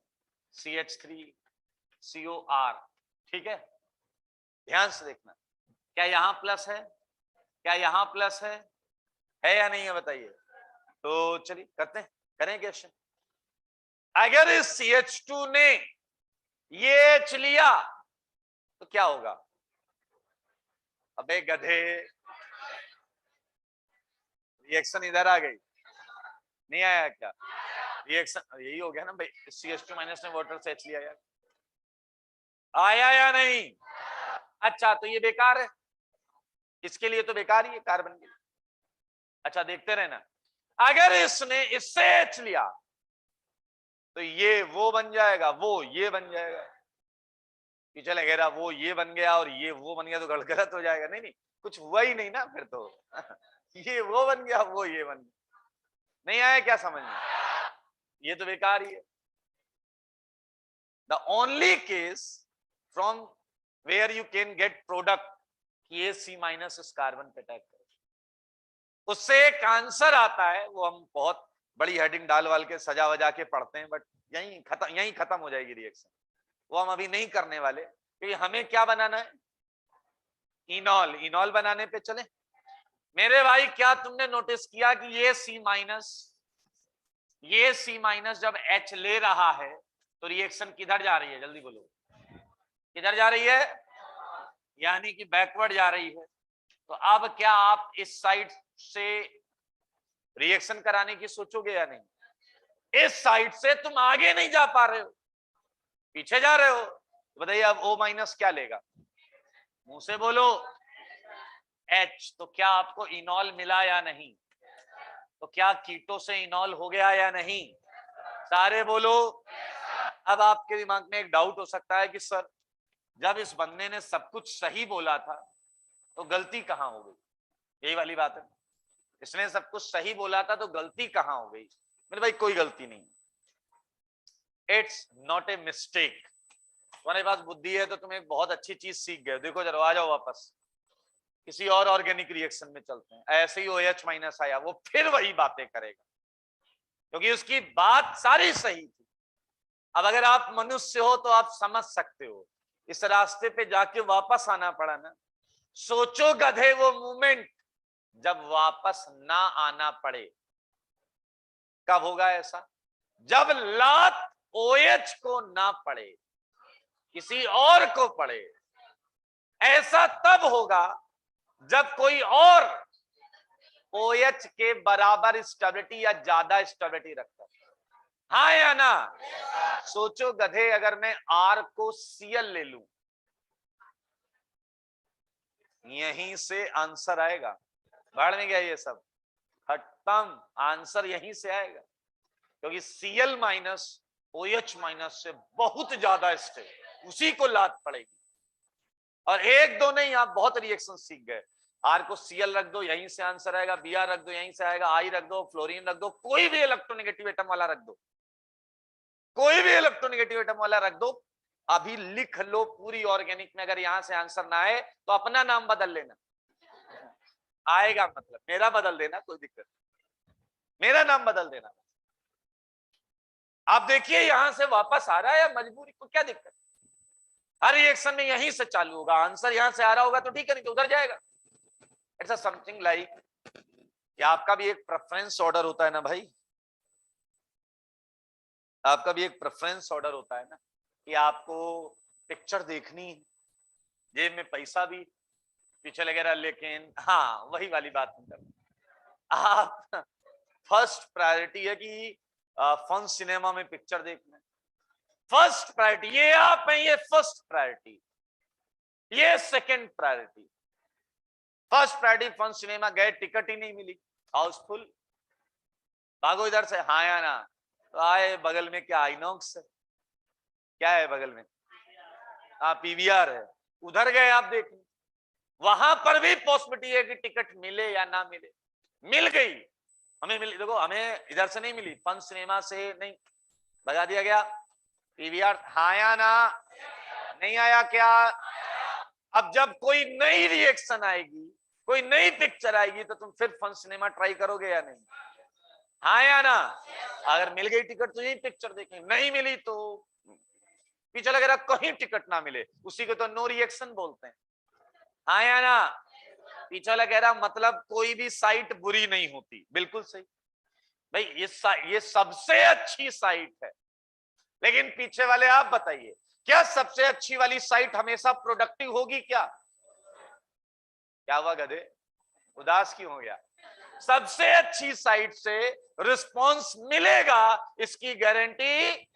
A: CH3COR, ठीक है? ध्यान से देखना, क्या यहां प्लस है? क्या यहां प्लस है या नहीं है? बताइए। तो चलिए करते हैं, करें क्वेश्चन। अगर इस CH2 ने ये H लिया तो क्या होगा? अबे गधे, रिएक्शन इधर आ गई, नहीं आया क्या? रिएक्शन यही हो गया ना भाई, CH2 माइनस ने वाटर से H लिया यार, आया या नहीं? अच्छा तो ये बेकार है, इसके लिए तो बेकार ही है कार्बन के लिए। अच्छा देखते रहना, अगर इसने इससे H लिया तो ये वो बन जाएगा, वो ये बन जाएगा। पीछे लगेगा वो ये बन गया और ये वो बन गया तो गलत हो जाएगा। नहीं नहीं, कुछ हुआ ही नहीं ना फिर तो। ये वो बन गया, वो ये बन गया। नहीं आया क्या समझ में? ये तो बेकार ही है। The only case from where you can get product कि C माइनस इस कार्बन पे अटैक करे, उससे एक आंसर आता है। वो हम बहुत बड़ी हेडिंग डाल वाल के सजा वजा के पढ़ते हैं, बट यहीं खत्म हो जाएगी रिएक्शन। वो हम अभी नहीं करने वाले, क्योंकि हमें क्या बनाना है? इनॉल। इनॉल बनाने पे चले। मेरे भाई क्या तुमने नोटिस किया कि ये C माइनस जब H ले रहा है तो रिएक्शन किधर जा रही है? जल्दी बोलो, किधर जा रही है? यानी कि बैकवर्ड जा रही है। तो अब क्या आप इस साइड से रिएक्शन कराने की सोचोगे या नहीं? इस साइड से तुम आगे नहीं जा पा रहे हो, पीछे जा रहे हो। तो बताइए अब O माइनस क्या लेगा? मुंह से बोलो H। तो क्या आपको इनॉल मिला या नहीं? तो क्या कीटो से इनॉल हो गया या नहीं? सारे बोलो। अब आपके दिमाग में एक डाउट हो सकता है कि सर जब इस बंदे ने सब कुछ सही बोला था तो गलती कहां हो गई? यही वाली बात है, इसने सब कुछ सही बोला था तो गलती कहां हो गई? मेरे भाई कोई गलती नहीं, इट्स नॉट ए मिस्टेक। तुम्हारे पास बुद्धि है तो तुम एक बहुत अच्छी चीज सीख गए। देखो जरा, आ जाओ वापस, किसी और ऑर्गेनिक रिएक्शन में चलते हैं। ऐसे ही OH माइनस आया, वो फिर वही बातें करेगा क्योंकि उसकी बात सारी सही थी। अब अगर आप मनुष्य हो तो आप समझ सकते हो, इस रास्ते पे जाके वापस आना पड़ा ना। सोचो गधे, वो मोमेंट जब वापस ना आना पड़े, कब होगा ऐसा? जब लात OH को ना पड़े, किसी और को पड़े। ऐसा तब होगा जब कोई और OH के बराबर स्टेबिलिटी या ज्यादा स्टेबिलिटी रखता है, हाँ या ना? सोचो गधे, अगर मैं R को Cl ले लूं, यहीं से आंसर आएगा। बढ़ में गया ये सब, खत्म, आंसर यहीं से आएगा, क्योंकि Cl माइनस OH माइनस से बहुत ज्यादा स्टेट, उसी को लात पड़ेगी। और एक दो नहीं, आप बहुत रिएक्शन सीख गए। R को Cl रख दो, यहीं से आंसर आएगा, Br रख दो, यहीं से आएगा, I रख दो, फ्लोरीन रख दो, कोई भी इलेक्ट्रोनेगेटिव एटम वाला रख दो, कोई भी इलेक्ट्रोनेगेटिव एटम वाला रख दो, अभी लिख लो पूरी ऑर्गेनिक में। अगर यहां से आंसर ना आए तो अपना नाम बदल लेना, आएगा मतलब मेरा बदल देना, कोई दिक्कत नहीं, मेरा नाम बदल देना। आप देखिए यहां से वापस आ रहा है या मजबूरी, को क्या दिक्कत? हर रिएक्शन में यहीं से चालू होगा, आंसर यहां से आ रहा होगा तो ठीक है, नहीं तो उधर जाएगा। इट्स समथिंग लाइक कि आपका भी एक प्रेफरेंस ऑर्डर होता है ना भाई, आपका भी एक प्रेफरेंस ऑर्डर होता है ना, कि आपको पिक्चर देखनी, जेब में पैसा भी, पीछे लगे रहा, लेकिन हाँ वही वाली बात हम कर रहे हैं। आप फर्स्ट प्रायोरिटी है कि फन सिनेमा में पिक्चर देखना, फर्स्ट प्रायोरिटी ये आप हैं, ये फर्स्ट प्रायोरिटी, ये second priority. First priority fun cinema गए, टिकट ही नहीं मिली, हाउसफुल, भागो इधर से, हाँ या ना? तो आए बगल में, क्या आइनॉक्स है, क्या है बगल में? PVR है, उधर गए आप देखने, वहां पर भी पॉसिबिलिटी है कि टिकट मिले या ना मिले। मिल गई, हमें मिली, देखो हमें इधर से नहीं मिली, फन सिनेमा से नहीं, भगा दिया गया। PVR, हाँ या ना? नहीं आया क्या? अब जब कोई नई रिएक्शन आएगी, कोई नई पिक्चर आएगी, तो तुम फिर फन सिनेमा ट्राई करोगे या नहीं? हाँ या ना? अगर मिल गई टिकट तो यही पिक्चर देखेंगे, नहीं मिली तो पीछे लग रहा कहीं टिकट ना मिले, उसी को तो नो रिएक्शन बोलते हैं, हाँ या ना? पीछे लग रहा मतलब कोई भी साइट बुरी नहीं होती, बिल्कुल सही भाई, ये सबसे अच्छी साइट है। लेकिन पीछे वाले आप बताइए, क्या सबसे अच्छी वाली साइट हमेशा प्रोडक्टिव होगी क्या? क्या हुआ गधे, उदास क्यों हो गया? सबसे अच्छी साइट से रिस्पांस मिलेगा, इसकी गारंटी,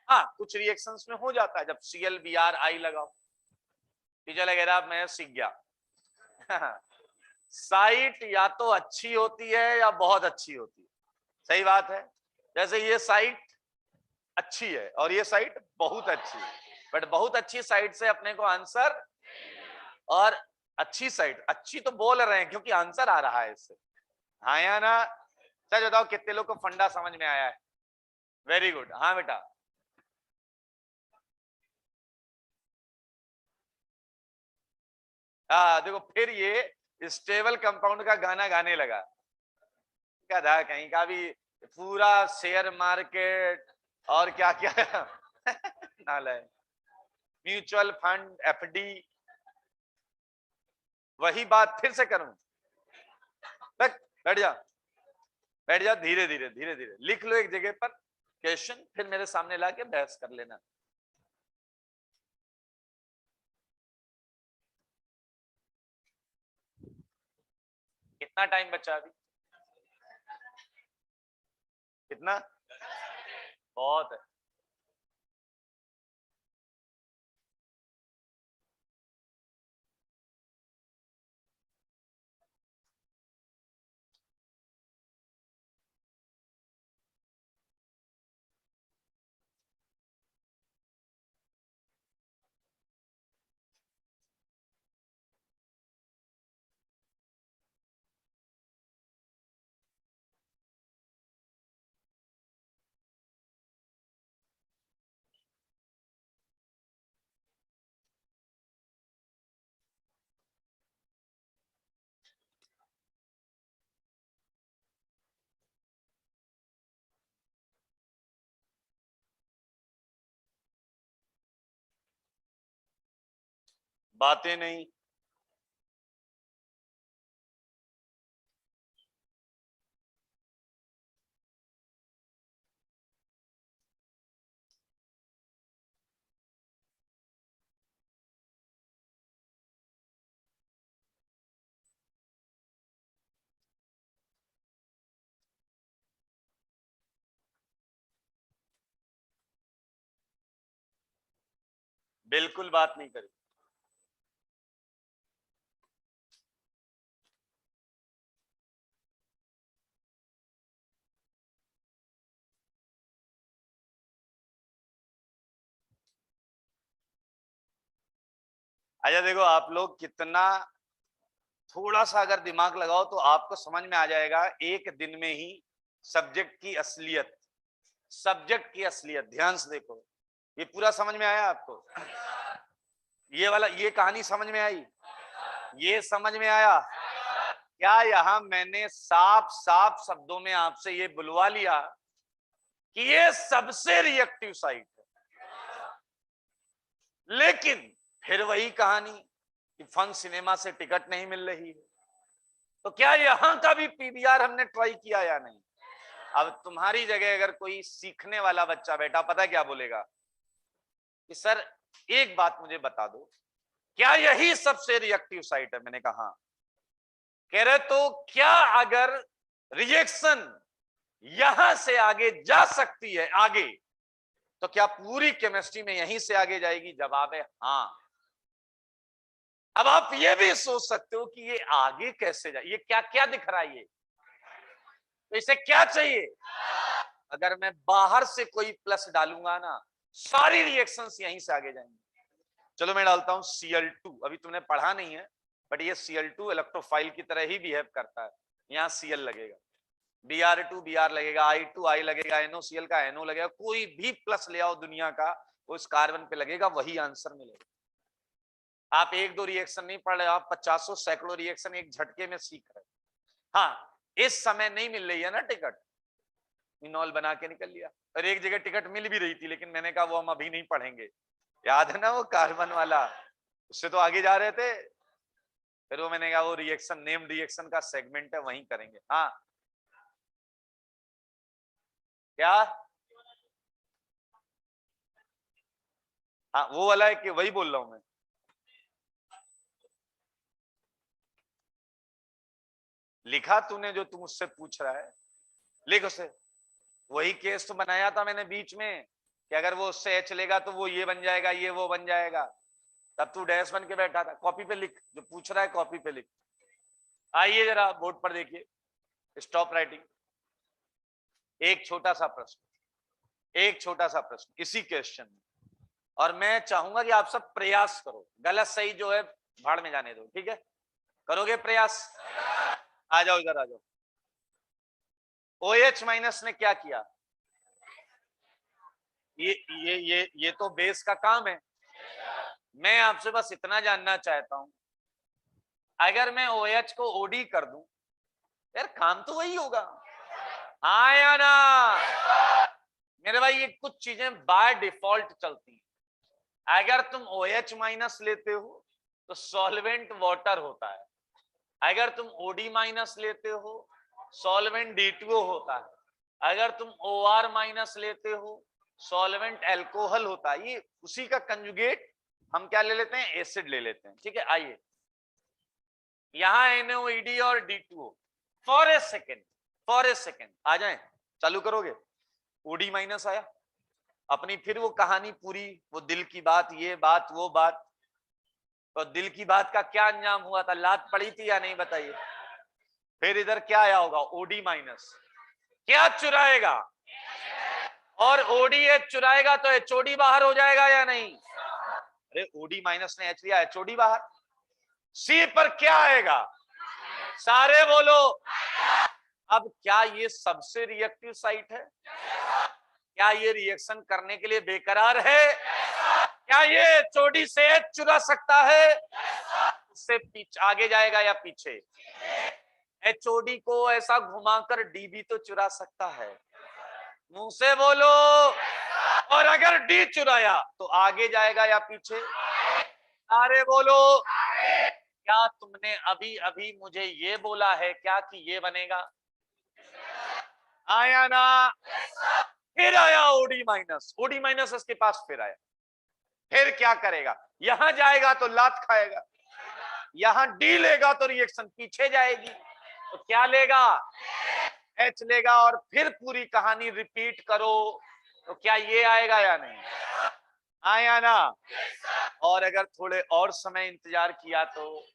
A: हाँ कुछ रिएक्शंस में हो जाता है, जब Cl Br I लगाओ, पीछे लगे रहा मैं सीख गया। साइट या तो अच्छी होती है या बहुत अच्छी होती है, सही बात है। जैसे ये साइट अच्छी है और ये साइट बहुत अच्छी है, बट बहुत अच्छी साइट से अपने को आंसर, और अच्छी साइट, अच्छी तो बोल रहे हैं क्योंकि आंसर आ रहा है इससे, हाँ या ना? सच बताओ कितने लोग को फंडा समझ में आया है? वेरी गुड, हाँ बेटा। देखो फिर ये स्टेबल कंपाउंड का गाना गाने लगा, क्या था कहीं का भी, पूरा शेयर मार्केट और क्या क्या नाला, म्यूचुअल फंड, FD, वही बात फिर से करूं? बैठ जा, बैठ जा, धीरे धीरे धीरे धीरे लिख लो एक जगह पर क्वेश्चन, फिर मेरे सामने लाके बहस कर लेना। कितना टाइम बचा अभी? कितना? बहुत है। बातें नहीं, बिल्कुल बात नहीं करी। अच्छा देखो, आप लोग कितना थोड़ा सा अगर दिमाग लगाओ तो आपको समझ में आ जाएगा एक दिन में ही सब्जेक्ट की असलियत। सब्जेक्ट की असलियत ध्यान से देखो, ये पूरा समझ में आया आपको? ये वाला, ये कहानी समझ में आई? ये समझ में आया? क्या यहां मैंने साफ साफ शब्दों में आपसे ये बुलवा लिया कि ये सबसे रिएक्टिव साइट है? लेकिन फिर वही कहानी कि फन सिनेमा से टिकट नहीं मिल रही है, तो क्या यहां का भी पीवीआर हमने ट्राई किया या नहीं? अब तुम्हारी जगह अगर कोई सीखने वाला बच्चा बैठा, पता क्या बोलेगा कि सर एक बात मुझे बता दो, क्या यही सबसे रिएक्टिव साइट है? मैंने कहा हाँ। कह रहे तो क्या अगर रिएक्शन यहां से आगे जा सकती है आगे, तो क्या पूरी केमिस्ट्री में यहीं से आगे जाएगी? जवाब है हाँ। अब आप ये भी सोच सकते हो कि ये आगे कैसे जाए, ये क्या क्या दिख रहा है, ये तो इसे क्या चाहिए? अगर मैं बाहर से कोई प्लस डालूंगा ना, सारी रिएक्शंस यहीं से आगे जाएंगी। चलो मैं डालता हूं Cl2, अभी तुमने पढ़ा नहीं है बट ये Cl2 इलेक्ट्रोफाइल की तरह ही बिहेव करता है। यहां Cl लगेगा, Br2 Br लगेगा, I2 I लगेगा, NOCl का NO लगेगा, कोई भी प्लस ले आओ दुनिया का वो इस कार्बन पे लगेगा, वही आंसर मिलेगा। आप एक दो रिएक्शन नहीं पढ़ रहे, आप 50 सैकड़ों रिएक्शन एक झटके में सीख रहे। हाँ, इस समय नहीं मिल रही है ना टिकट, इनॉल बना के निकल लिया। और एक जगह टिकट मिल भी रही थी लेकिन मैंने कहा वो हम अभी नहीं पढ़ेंगे, याद है ना वो कार्बन वाला, उससे तो आगे जा रहे थे। फिर वो मैंने कहा वो रिएक्शन नेम रिएक्शन का सेगमेंट है, वहीं करेंगे। हाँ क्या? हाँ वो वाला है कि वही बोल रहा हूं मैं? लिखा तूने जो तू मुझसे पूछ रहा है, लिख उसे। वही केस तो बनाया था मैंने बीच में कि अगर वो उससे एच लेगा तो वो ये बन जाएगा, ये वो बन जाएगा। तब तू डैश बन के बैठा था। कॉपी पे लिख, जो पूछ रहा है कॉपी पे लिख। आइए जरा बोर्ड पर देखिए, स्टॉप राइटिंग। एक छोटा सा प्रश्न, एक छोटा सा प्रश्न इसी क्वेश्चन में, और मैं चाहूंगा कि आप सब प्रयास करो, गलत सही जो है भाड़ में जाने दो, ठीक है? करोगे प्रयास? आ जाओ इधर, आ जाओ। OH माइनस ने क्या किया? ये तो बेस का काम है। मैं आपसे बस इतना जानना चाहता हूं, अगर मैं OH को OD कर दूं, यार काम तो वही होगा, हाँ या ना? मेरे भाई ये कुछ चीजें बाय डिफॉल्ट चलती हैं। अगर तुम OH माइनस लेते हो तो सॉल्वेंट वाटर होता है, अगर तुम OD माइनस लेते हो सॉल्वेंट D2O होता है, अगर तुम OR माइनस लेते हो सॉल्वेंट एल्कोहल होता है। ये उसी का कंजुगेट हम क्या ले लेते हैं? एसिड ले लेते हैं, ठीक है? आइए यहां NaOED और D2O, फॉर ए सेकेंड आ जाए, चालू करोगे? OD माइनस आया, अपनी फिर वो कहानी पूरी, वो दिल की बात, ये बात वो बात। तो दिल की बात का क्या अंजाम हुआ था? लात पड़ी थी या नहीं बताइए? फिर इधर क्या आया होगा? OD माइनस क्या चुराएगा? और ODH चुराएगा तो HOD बाहर हो जाएगा या नहीं? अरे OD माइनस ने H लिया, HOD बाहर। C पर क्या आएगा? सारे बोलो। अब क्या ये सबसे रिएक्टिव साइट है? क्या ये रिएक्शन करने के लिए बेकरार है? क्या ये HOD से H चुरा सकता है? उससे पीछे आगे जाएगा या पीछे? HOD को ऐसा घुमाकर D भी तो चुरा सकता है, मुंह से बोलो। और अगर D चुराया तो आगे जाएगा या पीछे? अरे बोलो। क्या तुमने अभी अभी मुझे ये बोला है क्या कि ये बनेगा? आया ना? फिर आया OD माइनस इसके पास फिर आया, फिर क्या करेगा? यहां जाएगा तो लात खाएगा, यहां D लेगा तो रिएक्शन पीछे जाएगी, तो क्या लेगा? H लेगा, और फिर पूरी कहानी रिपीट करो तो क्या ये आएगा या नहीं? आया ना? और अगर थोड़े और समय इंतजार किया तो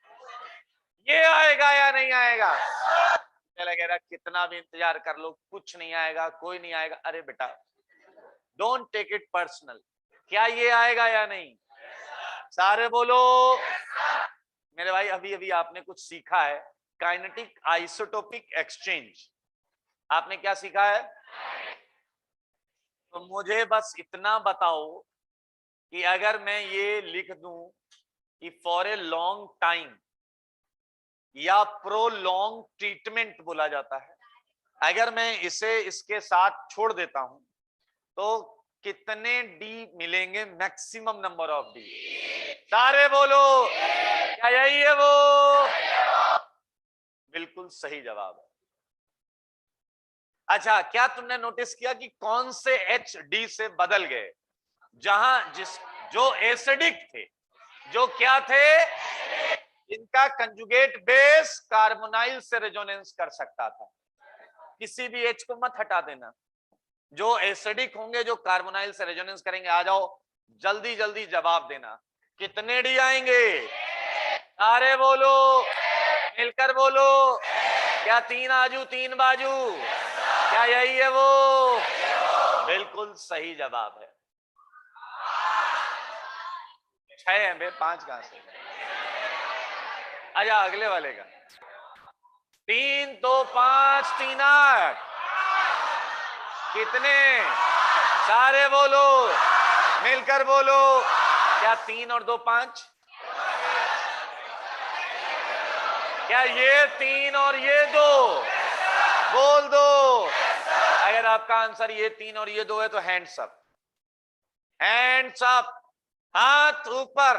A: ये आएगा या नहीं आएगा? लगेगा कितना भी इंतजार कर लो कुछ नहीं आएगा, कोई नहीं आएगा। अरे बेटा, डोंट टेक इट पर्सनल। क्या ये आएगा या नहीं? सारे बोलो। मेरे भाई, अभी अभी आपने कुछ सीखा है, काइनेटिक आइसोटोपिक एक्सचेंज। आपने क्या सीखा है? तो मुझे बस इतना बताओ कि अगर मैं ये लिख दूं कि फॉर ए लॉन्ग टाइम या प्रोलॉन्ग ट्रीटमेंट बोला जाता है, अगर मैं इसे इसके साथ छोड़ देता हूं तो कितने डी मिलेंगे? Maximum number of D. सारे बोलो, क्या यही है वो? बिल्कुल सही जवाब है। अच्छा, क्या तुमने नोटिस किया कि कौन से एच डी से बदल गए? जो एसिडिक थे, जो क्या थे, इनका कंजुगेट बेस कार्बोनाइल से रेजोनेंस कर सकता था। किसी भी एच को मत हटा देना। जो एसिडिक होंगे, जो कार्बोनाइल से रेजोनेंस करेंगे, आ जाओ जल्दी जल्दी जवाब देना। कितने डी आएंगे? सारे बोलो, मिलकर बोलो। क्या 3 आजू 3 बाजू? क्या यही है वो? बिल्कुल सही जवाब है। 6 है बे, 5 कहां से? आजा अगले वाले का। 3 तो 5 3 8। कितने? सारे बोलो, मिलकर बोलो। क्या 3 और 2 5? क्या ये 3 और ये 2? बोल दो। अगर आपका आंसर ये 3 और ये 2 है तो हैंड्स अप, हैंड्स अप, हाथ ऊपर।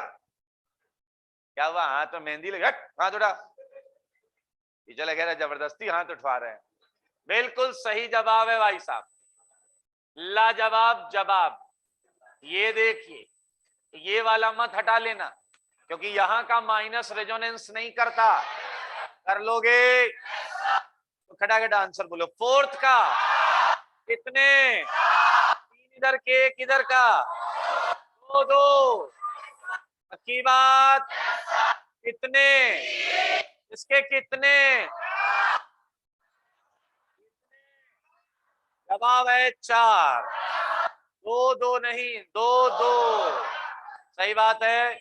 A: क्या हुआ? हाथ तो मेहंदी लगी, हाथ उठा। टीचर लग रहा जबरदस्ती हाथ उठवा रहे हैं। बिल्कुल सही जवाब है भाई साहब, लाजवाब जवाब। ये देखिए, ये वाला मत हटा लेना क्योंकि यहां का माइनस रेजोनेंस नहीं करता। कर लोगे तो खटाखट आंसर बोलो। 4th का कितने? 3 इधर के, किधर का? 2 2। पक्की बात? कितने? इसके कितने? जवाब है 4। 2 2 नहीं, 2 2। सही बात है।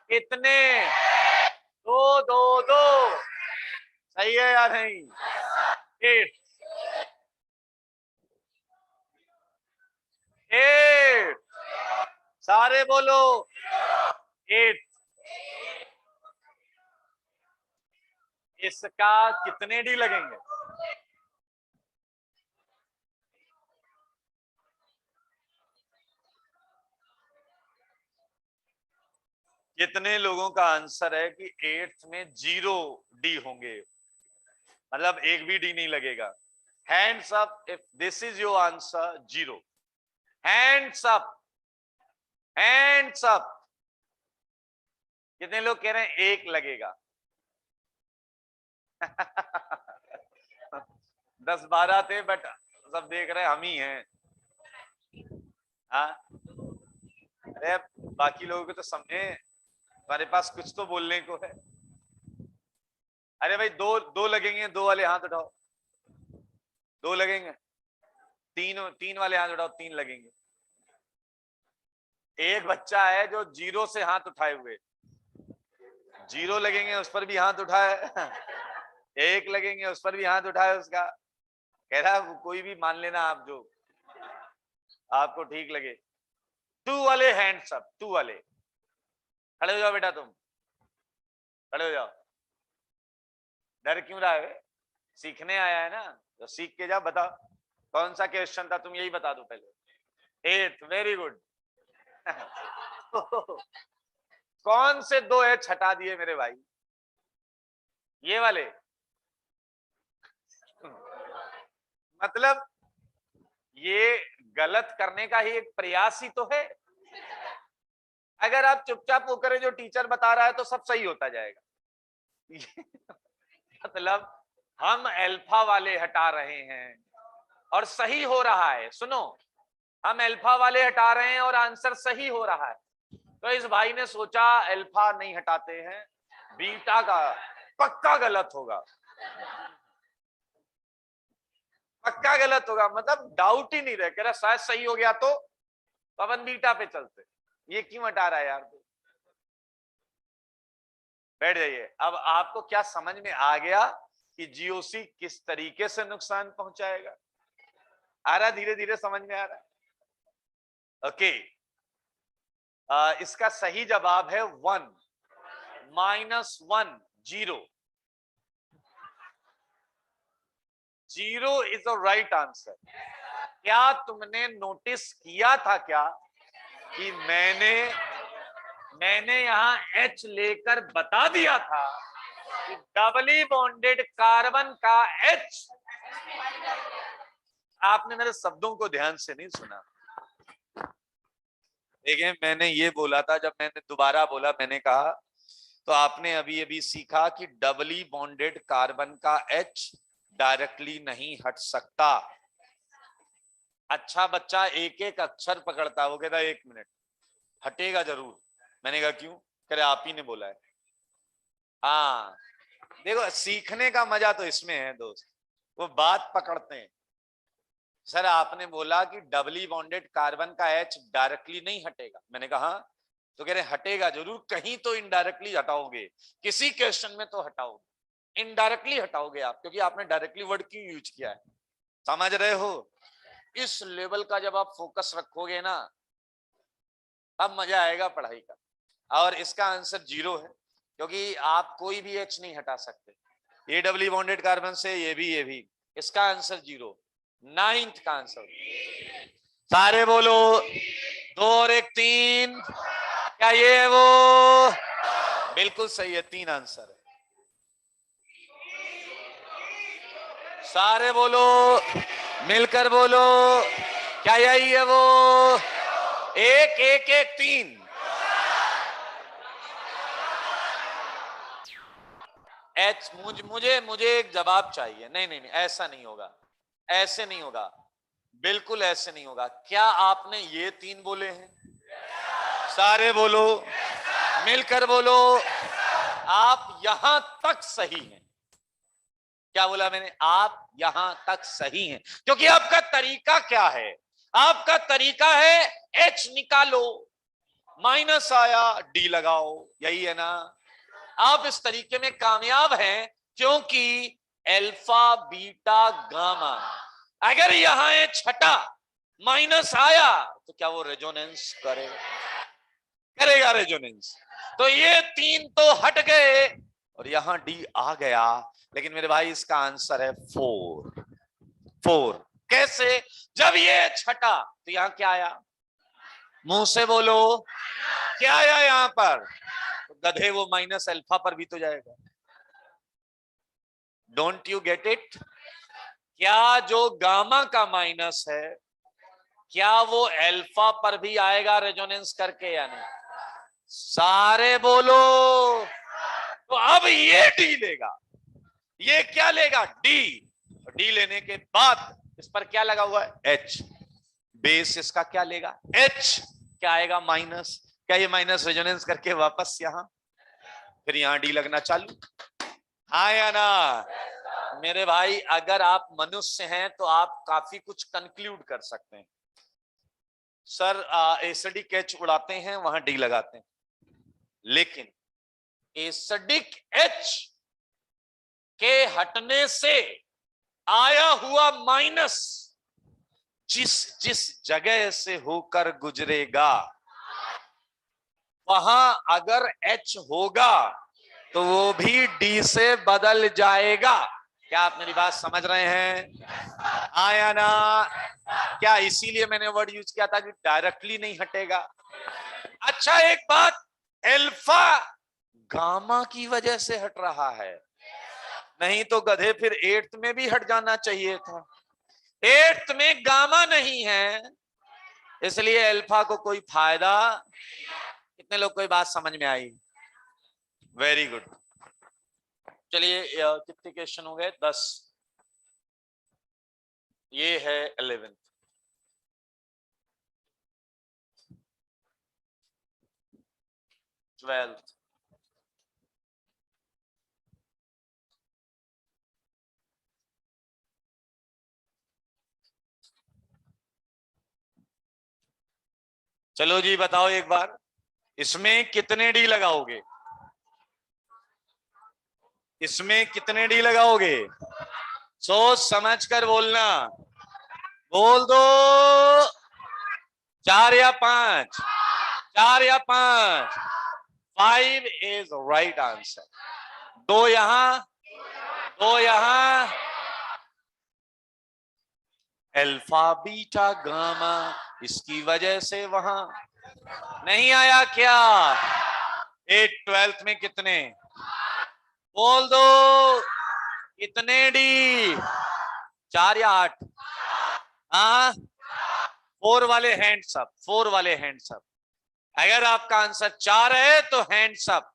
A: कितने? 2 2 2। सही है या नहीं? 8 8। सारे बोलो 8। इसका कितने डी लगेंगे? कितने लोगों का आंसर है कि 8th में 0 डी होंगे, मतलब एक भी डी नहीं लगेगा? Hands up if this is your answer. 0। Hands up, hands up. कितने लोग कह रहे हैं 1 लगेगा? 10 12 थे बट सब देख रहे हम ही हैं। हाँ, अरे बाकी लोगों को तो समझे, तुम्हारे पास कुछ तो बोलने को है। अरे भाई, 2 2 लगेंगे, 2 वाले हाथ उठाओ। 2 लगेंगे। 3 वाले हाथ उठाओ, 3 लगेंगे। एक बच्चा है जो 0 से हाथ उठाए हुए, 0 लगेंगे, उस पर भी हाथ उठाए। 1 लगेंगे, उस पर भी हाथ उठाए उसका। कह रहा है कोई भी मान लेना आप, जो आपको ठीक लगे। 2 वाले हैंड्स अप, 2 वाले। खड़े हो जाओ बेटा, तुम खड़े हो जाओ। डर क्यों रहा है? सीखने आया है ना, तो सीख के जा। बताओ कौन सा क्वेश्चन था, तुम यही बता दो पहले। 8, वेरी गुड। कौन से 2 एच हटा दिए मेरे भाई? ये वाले। मतलब ये गलत करने का ही एक प्रयास ही तो है। अगर आप चुपचाप होकर जो टीचर बता रहा है तो सब सही होता जाएगा। मतलब हम अल्फा वाले हटा रहे हैं और सही हो रहा है। सुनो, हम अल्फा वाले हटा रहे हैं और आंसर सही हो रहा है। तो इस भाई ने सोचा अल्फा नहीं हटाते हैं, बीटा का पक्का गलत होगा, पक्का गलत होगा, मतलब डाउट ही नहीं रहे, कह रहा शायद सही हो गया तो अपन बीटा पे चलते, ये क्यों हटा रहा है यार। बैठ जाइए। अब आपको क्या समझ में आ गया कि जीओसी किस तरीके से नुकसान पहुंचाएगा? आ रहा, धीरे धीरे समझ में आ रहा है। ओके, इसका सही जवाब है 1 -1 0। 0 इज द राइट आंसर। क्या तुमने नोटिस किया था क्या कि मैंने यहां H लेकर बता दिया था कि डबली बॉन्डेड कार्बन का H। आपने मेरे शब्दों को ध्यान से नहीं सुना। देखिए, मैंने ये बोला था, जब मैंने दोबारा बोला, मैंने कहा तो आपने अभी अभी सीखा कि डबली बॉन्डेड कार्बन का H डायरेक्टली नहीं हट सकता। अच्छा बच्चा एक एक अक्षर पकड़ता, वो कहता 1 मिनट, हटेगा जरूर। मैंने कहा क्यों? कह रहे आप ही ने बोला है। हाँ, देखो सीखने का मजा तो इसमें है दोस्त, वो बात पकड़ते हैं। सर आपने बोला कि डबली बॉन्डेड कार्बन का H डायरेक्टली नहीं हटेगा। मैंने कहा तो कह रहे हटेगा जरूर, कहीं तो इनडायरेक्टली हटाओगे, किसी क्वेश्चन में तो हटाओगे, इनडायरेक्टली हटाओगे आप, क्योंकि आपने डायरेक्टली वर्ड क्यों यूज किया है, समझ रहे हो? इस लेवल का जब आप फोकस रखोगे ना, तब मजा आएगा पढ़ाई का। और इसका आंसर 0 है, क्योंकि आप कोई भी H नहीं हटा सकते, ये डबली बॉन्डेड कार्बन से ये भी, इसका आंसर 0, 9th का आंसर। सारे बोलो 2 और 1 3, क्या ये है वो? बिल्कुल सही है, 3 आंसर है। सारे बोलो, मिलकर बोलो, क्या यही है वो? 1 1 1 3। H मुझे एक जवाब चाहिए। नहीं नहीं नहीं, ऐसा नहीं होगा, ऐसे नहीं होगा, बिल्कुल ऐसे नहीं होगा। क्या आपने ये 3 बोले हैं? सारे बोलो, मिलकर बोलो। आप यहां तक सही हैं। क्या बोला मैंने? आप यहां तक सही हैं, क्योंकि आपका तरीका क्या है? आपका तरीका है H निकालो, माइनस आया D लगाओ, यही है ना? आप इस तरीके में कामयाब हैं, क्योंकि अल्फा बीटा गामा, अगर यहां H हटा, माइनस आया, तो क्या वो रेजोनेंस करेगा रेजोनेंस? तो ये 3 तो हट गए और यहां D आ गया। लेकिन मेरे भाई इसका आंसर है 4। कैसे? जब ये छटा तो यहां क्या आया? मुंह से बोलो, क्या आया यहां पर? तो गधे, वो माइनस अल्फा पर भी तो जाएगा। Don't you get it? क्या जो गामा का माइनस है, क्या वो अल्फा पर भी आएगा रेजोनेंस करके या नहीं? सारे बोलो। तो अब ये डी लेगा, ये क्या लेगा? डी। डी लेने के बाद इस पर क्या लगा हुआ है? एच। बेस इसका क्या लेगा? एच। क्या आएगा? माइनस। क्या ये माइनस रेजोनेंस करके वापस यहां, फिर यहां डी लगना चालू? हाँ या ना? मेरे भाई अगर आप मनुष्य हैं तो आप काफी कुछ कंक्लूड कर सकते हैं। सर एसिडिक एच उड़ाते हैं, वहां डी लगाते हैं, लेकिन एसिडिक एच के हटने से आया हुआ माइनस जिस जिस जगह से होकर गुजरेगा, वहां अगर H होगा तो वो भी D से बदल जाएगा। क्या आप मेरी बात समझ रहे हैं? आया ना? क्या इसीलिए मैंने वर्ड यूज किया था कि डायरेक्टली नहीं हटेगा? अच्छा एक बात, अल्फा गामा की वजह से हट रहा है, नहीं तो गधे फिर 8th में भी हट जाना चाहिए था। 8th में गामा नहीं है, इसलिए अल्फा को कोई फायदा। कितने लोग कोई बात समझ में आई? Very good. चलिए कितने क्वेश्चन हो गए? 10। ये है 11th। 12th। चलो जी बताओ एक बार, इसमें कितने डी लगाओगे? इसमें कितने डी लगाओगे? सोच समझ कर बोलना। बोल दो 4 या 5, 4 या 5। 5 इज राइट आंसर। 2 यहां, 2 यहां। अल्फा बीटा गामा, इसकी वजह से वहां नहीं आया क्या? 12th में कितने? बोल दो कितने डी? 4 या 8? हाँ, 4 वाले हैंड्स अप, 4 वाले हैंड्स अप। अगर आपका आंसर 4 है तो हैंड्स अप।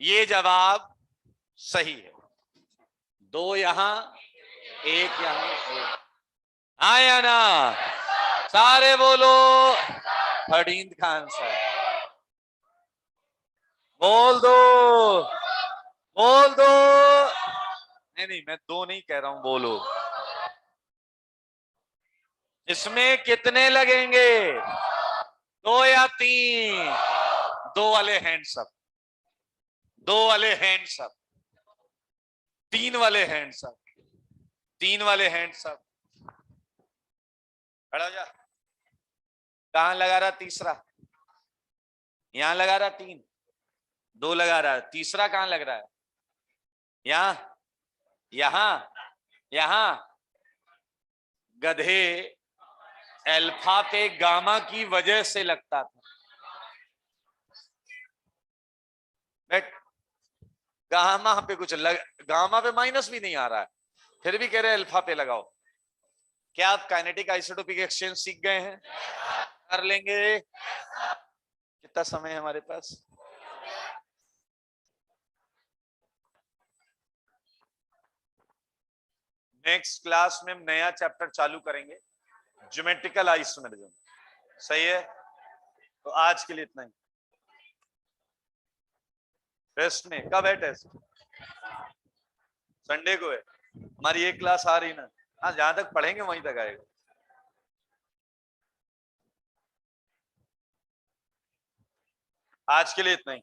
A: ये जवाब सही है। 2 यहां, 1 यहां, 1। हाँ या ना? सारे बोलो 13th का आंसर। बोल दो, बोल दो। नहीं नहीं, मैं 2 नहीं कह रहा हूं, बोलो। इसमें कितने लगेंगे? 2 या 3? 2 वाले हैंड्स अप, 2 वाले हैंड्स अप, 3 वाले हैंड्स अप, 3 वाले हैंड्स अप। खड़ा हो जा। कहां लगा रहा तीसरा? यहां लगा रहा 3, 2 लगा रहा है। तीसरा कहां लग रहा है? यहां, यहां, यहां। गधे, अल्फा पे गामा की वजह से लगता था। बट गामा पे कुछ गामा पे माइनस भी नहीं आ रहा है, फिर भी कह रहे अल्फा पे लगाओ। क्या आप काइनेटिक आइसोटोपिक एक्सचेंज सीख गए हैं? कर लेंगे। कितना समय है हमारे पास? नेक्स्ट क्लास में नया चैप्टर चालू करेंगे, ज्योमेट्रिकल आइसोमेरिज्म। सही है? तो आज के लिए इतना ही। टेस्ट में कब है टेस्ट? संडे को है। हमारी एक क्लास आ रही ना। हाँ, जहां तक पढ़ेंगे वहीं तक आएगा। आज के लिए इतना ही।